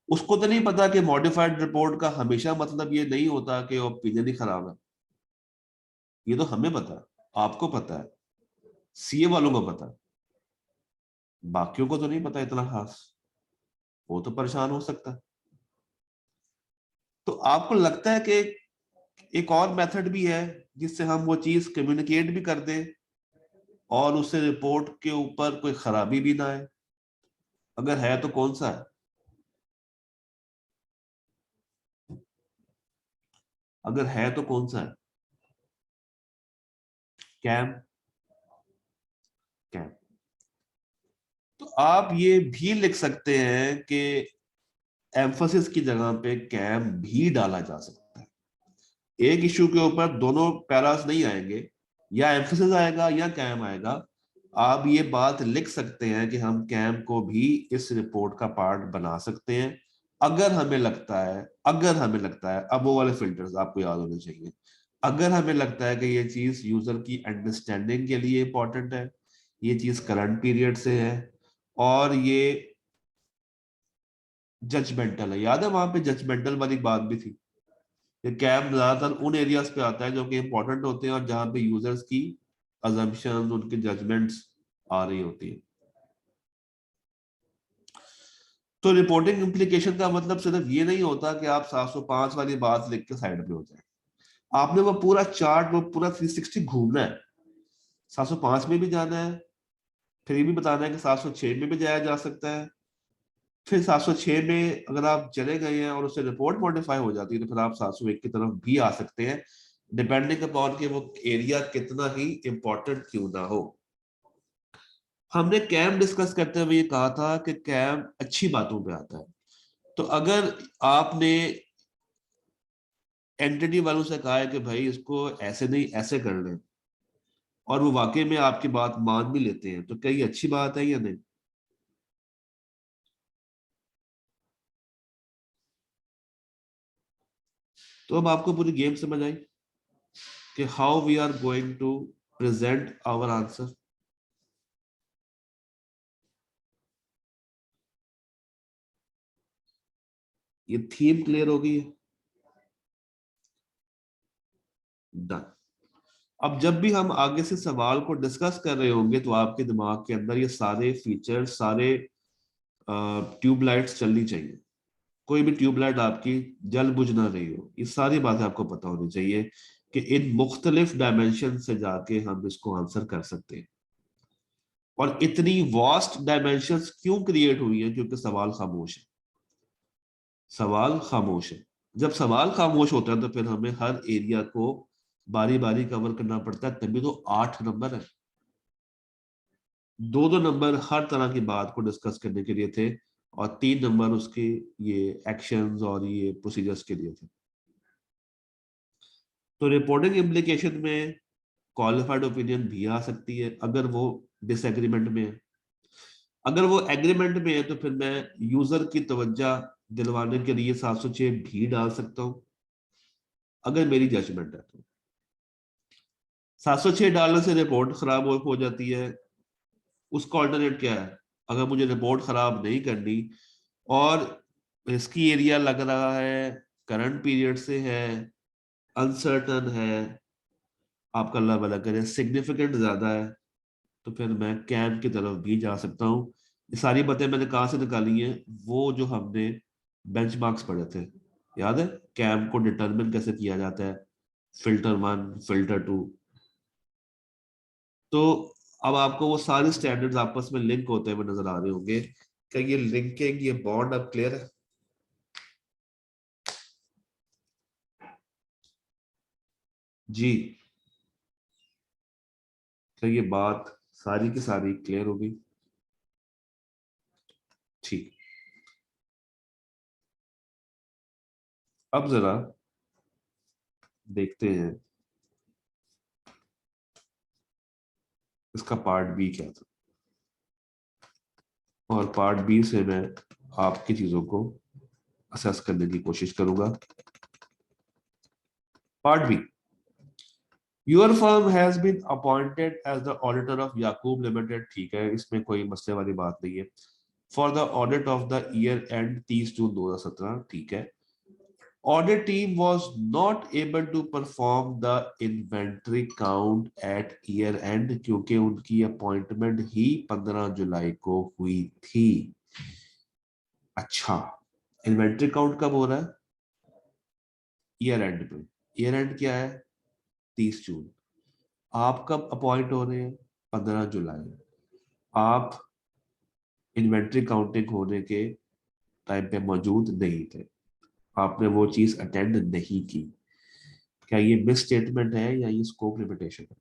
उसको तो नहीं पता कि मॉडिफाइड रिपोर्ट का हमेशा मतलब ये नहीं होता कि ओपिनियन ही खराब है। ये तो हमें पता है, आपको पता है, सीए वालों को पता है, बाकियों को तो नहीं पता इतना खास, वो तो परेशान हो सकता है। तो आपको लगता है कि एक और मेथड भी है जिससे हम वो चीज कम्युनिकेट भी कर दें और उससे रिपोर्ट के ऊपर कोई खराबी भी ना आए? अगर है तो कौन सा है? अगर है तो कौन सा है? कैम। कैम। तो आप ये भी लिख सकते हैं कि एम्फोसिस की जगह पे कैम भी डाला जा सकता है। एक इश्यू के ऊपर दोनों पैरास नहीं आएंगे, या एम्फोसिस आएगा या कैम आएगा। आप ये बात लिख सकते हैं कि हम कैम को भी इस रिपोर्ट का पार्ट बना सकते हैं, अगर हमें लगता है, अब वो वाले फिल्टर्स आपको याद होने चाहिए। अगर हमें लगता है कि ये चीज यूजर की अंडरस्टैंडिंग के लिए इंपॉर्टेंट है, ये चीज करंट पीरियड से है, और ये जजमेंटल है। याद है वहां पे जजमेंटल वाली बात भी थी। ये कैम ज्यादातर उन एरियाज पे आता है जो कि इंपॉर्टेंट होते हैं और जहां पे यूजर्स की अजम्पशन, उनकी जजमेंट्स आ रही होती है। तो रिपोर्टिंग इम्प्लीकेशन का मतलब सिर्फ ये नहीं होता कि आप 705 वाली बात लिख के साइड पे हो जाए। आपने वो पूरा चार्ट, वो पूरा 360 घूमना है। 705 में भी जाना है, फिर ये भी बताना है कि 706 में भी जाया जा सकता है। फिर 706 में अगर आप चले गए हैं और उससे रिपोर्ट मॉडिफाई हो जाती है तो फिर आप 701 की तरफ भी आ सकते हैं, डिपेंडिंग अपॉन कि वो एरिया कितना ही इंपॉर्टेंट क्यों ना हो। हमने कैम डिस्कस करते हुए ये कहा था कि कैम अच्छी बातों पे आता है। तो अगर आपने एंटिटी वालों से कहा है कि भाई इसको ऐसे नहीं ऐसे कर लें, और वो वाकई में आपकी बात मान भी लेते हैं, तो क्या ये अच्छी बात है या नहीं? तो अब आपको पूरी गेम समझ आई कि how we are going to present our answer. ये थीम क्लियर हो गई है? डन। अब जब भी हम आगे से सवाल को डिस्कस कर रहे होंगे तो आपके दिमाग के अंदर ये सारे फीचर्स, सारे ट्यूबलाइट्स चलनी चाहिए। कोई भी ट्यूबलाइट आपकी जल बुझ ना रही हो, ये सारी बातें आपको पता होनी चाहिए कि इन मुख्तलिफ डायमेंशन से जाके हम इसको आंसर कर सकते हैं। और इतनी वास्ट डायमेंशंस क्यों क्रिएट हुई है? क्योंकि सवाल खामोश है। सवाल खामोश है। जब सवाल खामोश होता है तो फिर हमें हर एरिया को बारी बारी कवर करना पड़ता है, तभी तो 8 नंबर है। दो दो नंबर हर तरह की बात को डिस्कस करने के लिए थे, और 3 नंबर उसके ये एक्शंस और ये प्रोसीजर्स के लिए थे। तो रिपोर्टिंग इम्प्लीकेशन में क्वालिफाइड ओपिनियन भी आ सकती है अगर वो डिसएग्रीमेंट में है। अगर वो एग्रीमेंट में है तो फिर मैं यूजर की तवज्जो दिलवाने के लिए 706 भी डाल सकता हूँ, अगर मेरी जजमेंट है तो। 706 डालने से रिपोर्ट खराब हो जाती है, उसका ऑल्टरनेट क्या है? अगर मुझे रिपोर्ट खराब नहीं करनी और रिस्की एरिया लग रहा है, करंट पीरियड से है, अनसर्टन है, आपका अल्लाह भला करे सिग्निफिकेंट ज्यादा है, तो फिर मैं कैम की तरफ भी जा सकता हूँ। ये सारी बातें मैंने कहाँ से निकाली हैं? वो जो हमने बेंचमार्क्स पढ़े थे, याद है? कैम को डिटरमिन कैसे किया जाता है, फिल्टर 1, फिल्टर 2। तो अब आपको वो सारे स्टैंडर्ड्स आपस में लिंक होते हुए नजर आ रहे होंगे। क्या ये लिंकिंग, ये बॉन्ड अब क्लियर है? जी। क्या ये बात सारी की सारी क्लियर होगी? ठीक। अब जरा देखते हैं इसका पार्ट बी क्या था, और पार्ट बी से मैं आपकी चीजों को असेस करने की कोशिश करूंगा। Part B. Your firm has been appointed as the auditor of Yakub limited. ठीक है, इसमें कोई मसले वाली बात नहीं है। For the audit of the year end 30 June 2017। ठीक है। Audit team was not able to perform the inventory count at year end क्योंकि उनकी अपॉइंटमेंट ही 15 जुलाई को हुई थी। अच्छा, इन्वेंट्री काउंट कब हो रहा है? ईयर एंड पे। ईयर एंड क्या है? 30 जून। आप कब अपॉइंट हो रहे हैं? 15 जुलाई। आप इन्वेंट्री काउंटिंग होने के टाइम पे मौजूद नहीं थे, आपने वो चीज अटेंड नहीं की। क्या ये मिस स्टेटमेंट है या ये स्कोप लिमिटेशन है?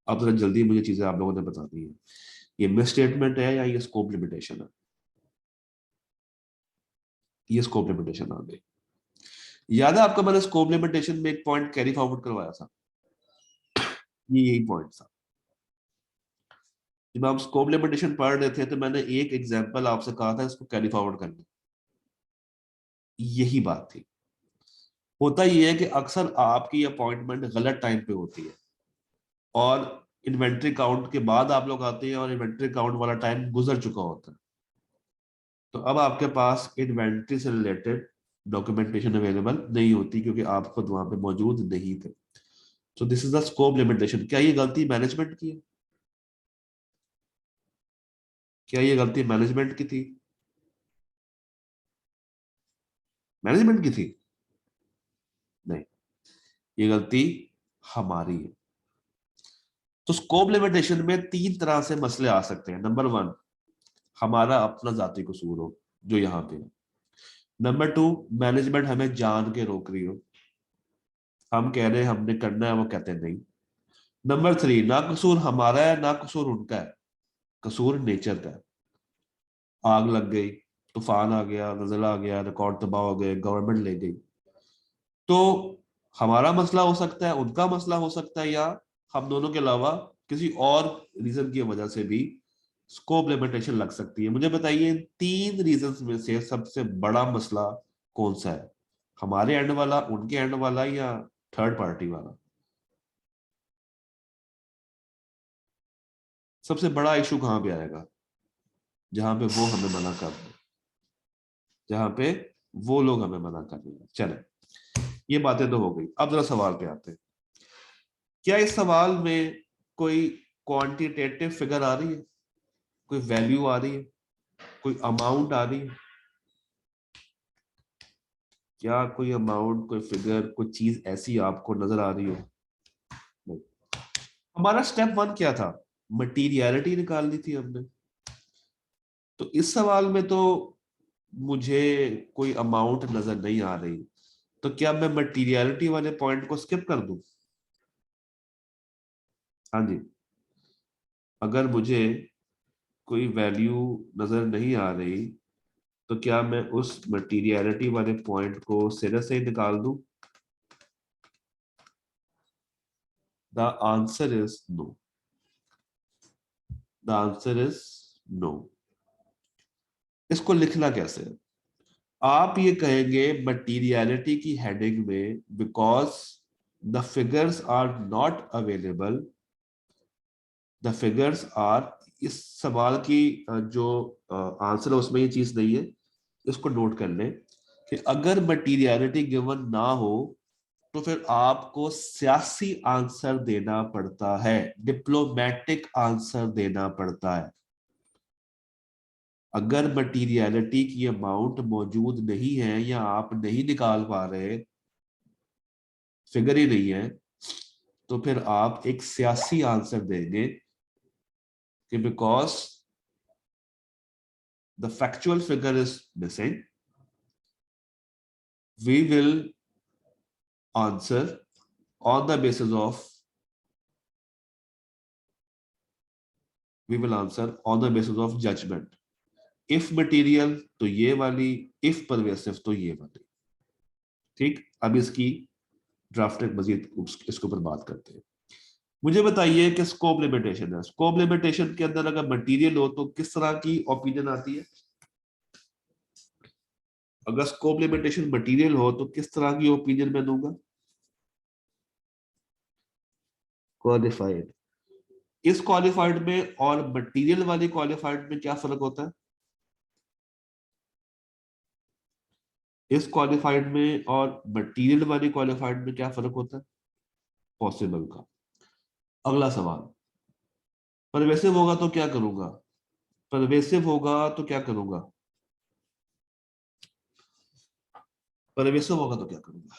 अब जरा जल्दी मुझे चीजें आप लोगों ने बता दी है, ये मिस स्टेटमेंट है या ये स्कोप लिमिटेशन है? ये स्कोप लिमिटेशन आ गई। याद है आपको, मैंने स्कोप लिमिटेशन में एक पॉइंट कैरी फॉरवर्ड करवाया था, ये यही पॉइंट था। जब आप स्कोप लिमिटेशन पढ़ रहे थे तो मैंने एक एग्जांपल आपसे कहा था, इसको कैरी फॉरवर्ड करना। यही बात थी। होता ये है कि अक्सर आपकी अपॉइंटमेंट गलत टाइम पे होती है और इन्वेंट्री काउंट के बाद आप लोग आते हैं और इन्वेंट्री काउंट वाला टाइम गुजर चुका होता है। तो अब आपके पास इन्वेंट्री से रिलेटेड डॉक्यूमेंटेशन अवेलेबल नहीं होती क्योंकि आप खुद वहां पे मौजूद नहीं थे। So this is the scope limitation. क्या ये गलती मैनेजमेंट की है? क्या ये गलती मैनेजमेंट की थी? मैनेजमेंट की थी? नहीं, ये गलती हमारी है। तो स्कोप लिमिटेशन में तीन तरह से मसले आ सकते हैं। नंबर वन, हमारा अपना जाती कसूर हो जो यहाँ पे है। नंबर टू, मैनेजमेंट हमें जान के रोक रही हो, हम कह रहे हैं हमने करना है, वो कहते हैं नहीं। नंबर थ्री, ना कसूर हमारा है ना कसूर उनका है, कसूर नेचर का है। आग लग गई, तूफान आ गया, नजला आ गया, रिकॉर्ड तबाह हो गए, गवर्नमेंट ले गई, तो हमारा मसला हो सकता है, उनका मसला हो सकता है, या हम दोनों के अलावा किसी और रीजन की वजह से भी स्कोप लिमिटेशन लग सकती है। मुझे बताइए इन तीन रीजंस में से सबसे बड़ा मसला कौन सा है? हमारे एंड वाला, उनके एंड वाला, या थर्ड पार्टी वाला? सबसे बड़ा इशू कहां पे आएगा? जहां पे वो हमें मना कर रहे हैं, जहां पे वो लोग हमें मना कर रहे हैं। चले, ये बातें तो हो गई, अब जरा सवाल पे आते हैं। क्या इस सवाल में कोई क्वांटिटेटिव फिगर आ रही है? कोई वैल्यू आ रही है? कोई अमाउंट आ रही है? क्या कोई अमाउंट, कोई फिगर, कोई चीज ऐसी आपको नजर आ रही हो? नहीं। हमारा स्टेप वन क्या था? मटीरियलिटी निकालनी थी हमने। तो इस सवाल में तो मुझे कोई अमाउंट नजर नहीं आ रही, तो क्या मैं मटीरियलिटी वाले पॉइंट को स्किप कर दूं? हाँ जी। अगर मुझे कोई वैल्यू नजर नहीं आ रही तो क्या मैं उस मटीरियलिटी वाले पॉइंट को सिरे से ही निकाल दूं? The answer is no. The answer is no. इसको लिखना कैसे है? आप ये कहेंगे मटीरियलिटी की हेडिंग में, because the figures are not available, the figures are, इस सवाल की जो आंसर है उसमें ये चीज नहीं है। इसको नोट कर लें कि अगर मटीरियलिटी गिवन ना हो तो फिर आपको सियासी आंसर देना पड़ता है, डिप्लोमेटिक आंसर देना पड़ता है। अगर मटीरियलिटी की अमाउंट मौजूद नहीं है या आप नहीं निकाल पा रहे, फिगर ही नहीं है, तो फिर आप एक सियासी आंसर देंगे कि because the factual figure is missing, we will answer on the basis of we will answer on the basis of judgment. If material तो ये वाली, if pervasive तो ये वाली। ठीक, अब इसकी ड्राफ्ट मजीद इसके ऊपर बात करते हैं। मुझे बताइए कि स्कोप लिमिटेशन है, स्कोप लिमिटेशन के अंदर अगर मटेरियल हो तो किस तरह की ओपिनियन आती है? अगर स्कोप लिमिटेशन मटेरियल हो तो किस तरह की ओपिनियन मैं दूंगा? क्वालिफाइड। इस क्वालिफाइड में और मटेरियल वाली क्वालिफाइड में क्या फर्क होता है? इस क्वालिफाइड में और मटीरियल वाली क्वालिफाइड में क्या फर्क होता है? पॉसिबल का। अगला सवाल, परवेसिव होगा तो क्या करूंगा? परवेसिव होगा तो क्या करूंगा? परवेसिव होगा तो क्या करूंगा?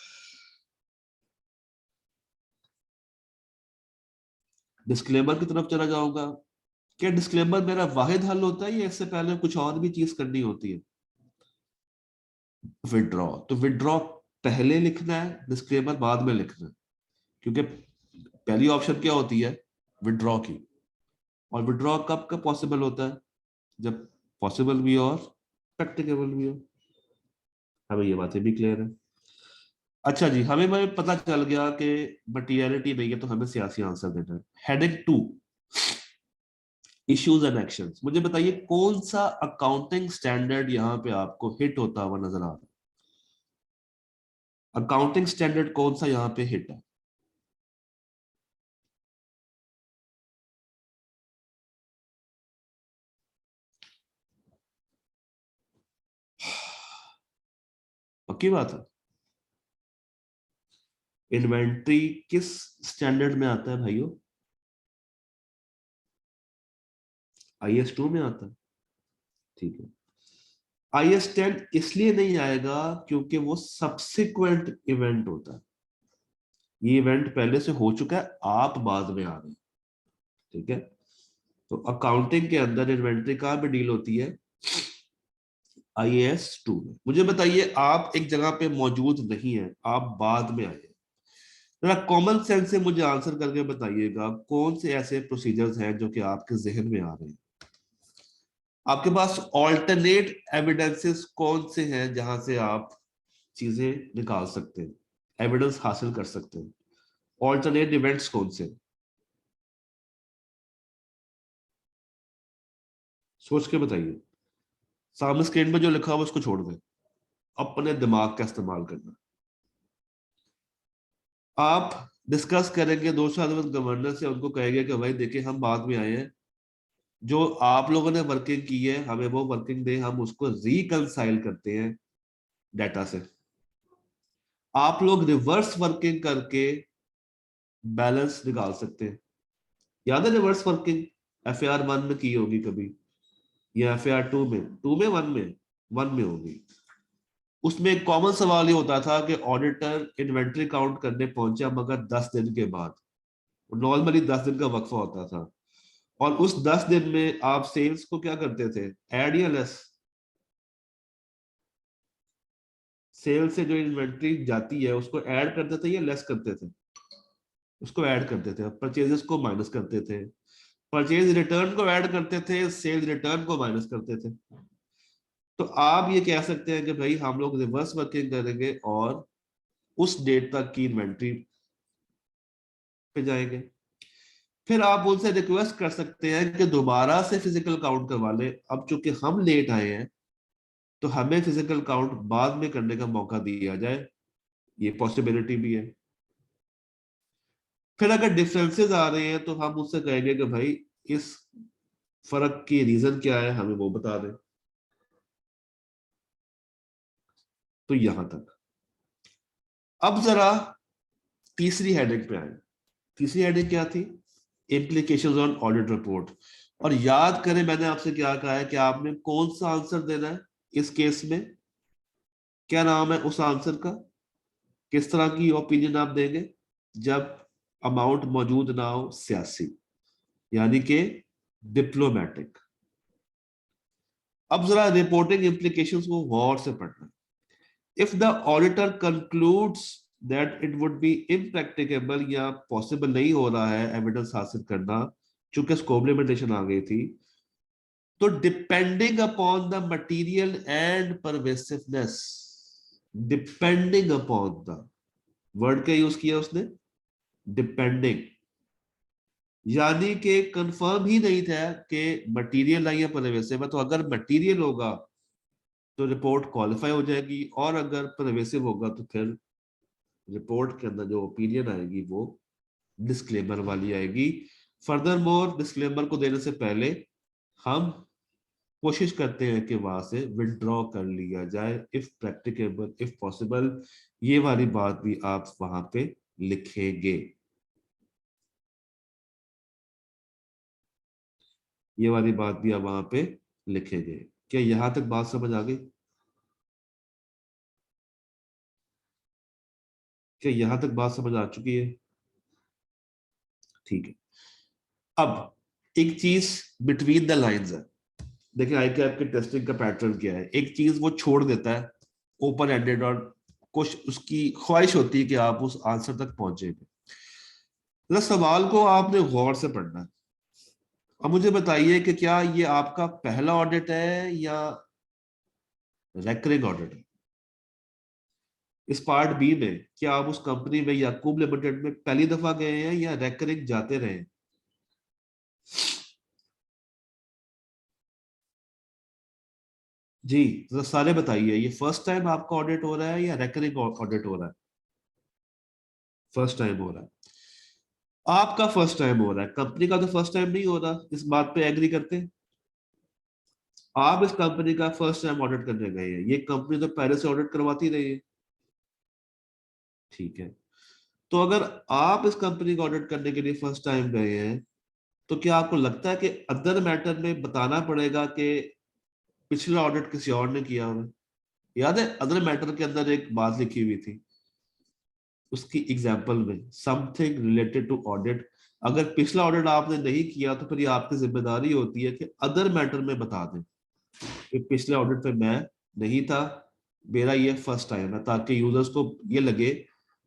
डिस्क्लेमर की तरफ चला जाऊंगा। क्या डिस्क्लेमर मेरा वाहिद हल होता है या इससे पहले कुछ और भी चीज करनी होती है? विड्रॉ, तो विड्रॉ पहले लिखना है, डिस्क्लेमर बाद में लिखना है, क्योंकि पहली ऑप्शन क्या होती है? विड्रॉ की। और विड्रॉ कब कब पॉसिबल होता है? जब पॉसिबल भी हो और प्रैक्टिकेबल भी हो। हमें ये बातें भी क्लियर है। अच्छा जी, हमें पता चल गया कि मटीरियलिटी नहीं है तो हमें सियासी आंसर देना है। Heading 2, issues and actions. मुझे बताइए कौन सा अकाउंटिंग स्टैंडर्ड यहाँ पे आपको हिट होता हुआ नजर आ रहा है? अकाउंटिंग स्टैंडर्ड कौन सा यहाँ पे हिट है? पक्की बात है? इन्वेंट्री किस स्टैंडर्ड में आता है भाइयों? IS 2 में आता है। ठीक है। IS 10 इसलिए नहीं आएगा क्योंकि वो सब्सिक्वेंट इवेंट होता है। ये इवेंट पहले से हो चुका है, आप बाद में आ रहे हैं। ठीक है। तो अकाउंटिंग के अंदर इन्वेंट्री कहाँ पे डील होती है? IS 2 में। मुझे बताइए, आप एक जगह पे मौजूद नहीं है, आप बाद में आए हैं। जरा कॉमन सेंस से मुझे आंसर करके बताइएगा कौन से ऐसे प्रोसीजर्स हैं जो कि आपके जहन में आ रहे हैं। आपके पास ऑल्टरनेट एविडेंसेस कौन से हैं जहां से आप चीजें निकाल सकते हैं, एविडेंस हासिल कर सकते हैं? ऑल्टरनेट इवेंट्स कौन से? सोच के बताइए। सामने स्क्रीन पे जो लिखा हुआ उसको छोड़ दें, अपने दिमाग का इस्तेमाल करना। आप डिस्कस करेंगे दो साल बाद गवर्नर से, उनको कहेंगे कि भाई देखिए हम बाद में आए हैं, जो आप लोगों ने वर्किंग की है हमें वो वर्किंग दे, हम उसको रिकंसाइल करते हैं डाटा से। आप लोग रिवर्स वर्किंग करके बैलेंस निकाल सकते हैं। याद है रिवर्स वर्किंग? FAR 1 में की होगी कभी, या FAR 2 में? 2 में, 1 में? 1 में होगी। उसमें एक कॉमन सवाल ये होता था कि ऑडिटर इन्वेंट्री काउंट करने पहुंचा मगर 10 दिन के बाद। नॉर्मली 10 दिन का वक्फा होता था, और उस 10 दिन में आप सेल्स को क्या करते थे? ऐड या लेस? सेल से जो इन्वेंट्री जाती है उसको ऐड करते थे या लेस करते थे? उसको ऐड करते थे। परचेजेस को माइनस करते थे। परचेज रिटर्न को ऐड करते थे, सेल रिटर्न को माइनस करते थे। तो आप ये कह सकते हैं कि भाई हम लोग रिवर्स वर्किंग करेंगे और उस डेट तक की इन्वेंट्री पे जाएंगे। फिर आप उनसे रिक्वेस्ट कर सकते हैं कि दोबारा से फिजिकल काउंट करवा ले। अब चूंकि हम लेट आए हैं तो हमें फिजिकल काउंट बाद में करने का मौका दिया जाए, ये पॉसिबिलिटी भी है। फिर अगर डिफरेंसेस आ रहे हैं तो हम उससे कहेंगे कि भाई इस फर्क की रीजन क्या है, हमें वो बता दें। तो यहां तक। अब जरा तीसरी हेडिंग पे आए। तीसरी हेडिंग क्या थी? Implications on audit report. और याद करें मैंने आपसे क्या कहा है कि आपने कौन सा आंसर देना है इस केस में? क्या नाम है उस आंसर का? किस तरह की ओपिनियन आप देंगे जब अमाउंट मौजूद ना हो? सियासी, यानी कि डिप्लोमेटिक। अब जरा रिपोर्टिंग इम्प्लीकेशंस को गौर से पढ़ना। If the auditor concludes that it would be impracticable, या पॉसिबल नहीं हो रहा है एविडेंस हासिल करना चूंकि स्कोप लिमिटेशन आ गई थी, तो depending upon the material and pervasiveness. Depending upon the, word का यूज किया उसने, डिपेंडिंग। यानी कि कंफर्म ही नहीं था कि मटेरियल आई है परवेसिव है, तो अगर मटेरियल होगा तो रिपोर्ट क्वालिफाई हो जाएगी, और अगर परवेसिव होगा तो फिर रिपोर्ट के अंदर जो ओपिनियन आएगी वो डिस्क्लेमर वाली आएगी। फर्दर मोर डिस्क्लेमर को देने से पहले हम कोशिश करते हैं कि वहां से विड्रॉ कर लिया जाए, इफ प्रैक्टिकेबल इफ पॉसिबल। ये वाली बात भी आप वहां पे लिखेंगे, ये वाली बात भी आप वहां पे लिखेंगे। क्या यहां तक बात समझ आ गई? क्या यहां तक बात समझ आ चुकी है? ठीक है। अब एक चीज बिटवीन द लाइंस है। देखिए आई कैप की टेस्टिंग का पैटर्न क्या है, एक चीज वो छोड़ देता है ओपन एंडेड, और कुछ उसकी ख्वाहिश होती है कि आप उस आंसर तक पहुंचेंगे। तो सवाल को आपने गौर से पढ़ना है। अब मुझे बताइए कि क्या ये आपका पहला ऑडिट है या रेकरिंग ऑडिट है? इस पार्ट बी में क्या आप उस कंपनी में याकूब लिमिटेड में पहली दफा गए हैं या रेकरिंग जाते रहे हैं? जी, तो सारे बताइए, ये फर्स्ट टाइम आपका ऑडिट हो रहा है या रेकरिंग ऑडिट हो रहा है? फर्स्ट टाइम हो रहा है। आपका फर्स्ट टाइम हो रहा है, कंपनी का तो फर्स्ट टाइम नहीं हो रहा, इस बात पे एग्री करते हैं? आप इस कंपनी का फर्स्ट टाइम ऑडिट करने गए हैं, ये कंपनी तो पहले से ऑडिट करवाती रही है। ठीक है। तो अगर आप इस कंपनी का ऑडिट करने के लिए फर्स्ट टाइम गए हैं, तो क्या आपको लगता है कि अदर मैटर में बताना पड़ेगा कि पिछला ऑडिट किसी और ने किया हुआ है? याद है अदर मैटर के अंदर एक बात लिखी हुई थी, उसकी एग्जाम्पल में समथिंग रिलेटेड टू ऑडिट। अगर पिछला ऑडिट आपने नहीं किया तो फिर ये आपकी जिम्मेदारी होती है कि अदर मैटर में बता दें कि पिछले ऑडिट पे मैं नहीं था, मेरा ये फर्स्ट टाइम है, ताकि यूजर्स को ये लगे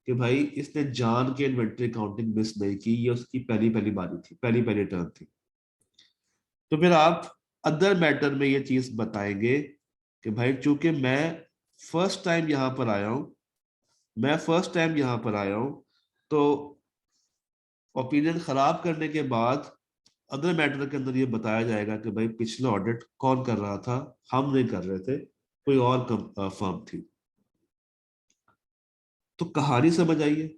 कि भाई इसने जान के इन्वेंट्री काउंटिंग मिस नहीं की, ये उसकी पहली पहली बारी थी, पहली पहली टर्न थी। तो फिर आप अदर मैटर में ये चीज बताएंगे कि भाई चूंकि मैं फर्स्ट टाइम यहां पर आया हूं, मैं फर्स्ट टाइम यहां पर आया हूं, तो ओपिनियन खराब करने के बाद अदर मैटर के अंदर ये बताया जाएगा कि भाई पिछला ऑडिट कौन कर रहा था, हम नहीं कर रहे थे, कोई और फर्म थी। तो कहानी समझ आई है,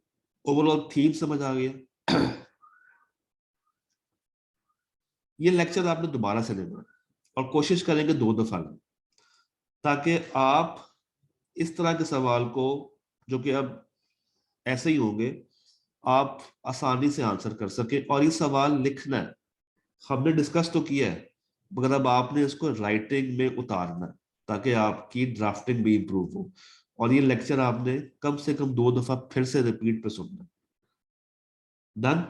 ओवरऑल थीम समझ आ गया। ये लेक्चर आपने दोबारा से लेना है और कोशिश करेंगे 2 दफा लें, ताकि आप इस तरह के सवाल को, जो कि अब ऐसे ही होंगे, आप आसानी से आंसर कर सके। और ये सवाल लिखना है, हमने डिस्कस तो किया है, मगर अब आपने इसको राइटिंग में उतारना है, ताकि आपकी ड्राफ्टिंग भी इंप्रूव हो। और ये लेक्चर आपने कम से कम 2 दफा फिर से रिपीट पे सुनना है। डन?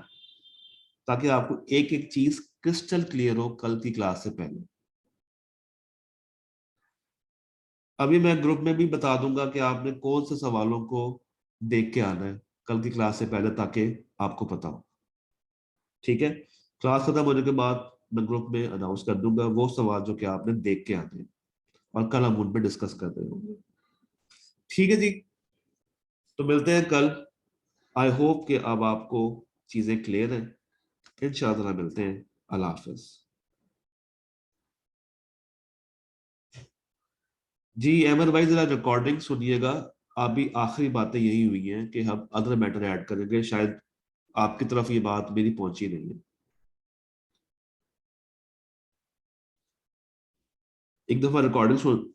ताकि आपको एक एक चीज क्रिस्टल क्लियर हो कल की क्लास से पहले। अभी मैं ग्रुप में भी बता दूंगा कि आपने कौन से सवालों को देख के आना है कल की क्लास से पहले, ताकि आपको पता हो। ठीक है? क्लास खत्म होने के बाद मैं ग्रुप में अनाउंस कर दूंगा वो सवाल जो कि आपने देख के आने हैं, और कल हम उन पे डिस्कस कर रहे होंगे। ठीक है जी, तो मिलते हैं कल। आई होप कि अब आपको चीजें क्लियर हैं। इंशाल्लाह मिलते हैं। अल्लाह हाफिज। जी अमर भाई, जरा रिकॉर्डिंग सुनिएगा। अभी आखिरी बातें यही हुई हैं कि हम अदर मैटर ऐड करेंगे, शायद आपकी तरफ ये बात मेरी पहुंची नहीं है। एक दफा रिकॉर्डिंग सुन।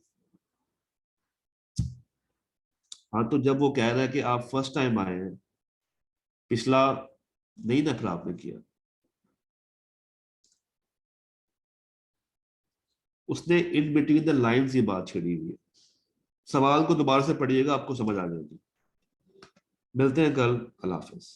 हाँ, तो जब वो कह रहा है कि आप फर्स्ट टाइम आए हैं, पिछला नहीं ना फिर आपने किया, उसने इन बिटवीन द लाइंस ये बात छेड़ी हुई है। सवाल को दोबारा से पढ़िएगा, आपको समझ आ जाएगी। मिलते हैं कल। अल्लाह हाफिज।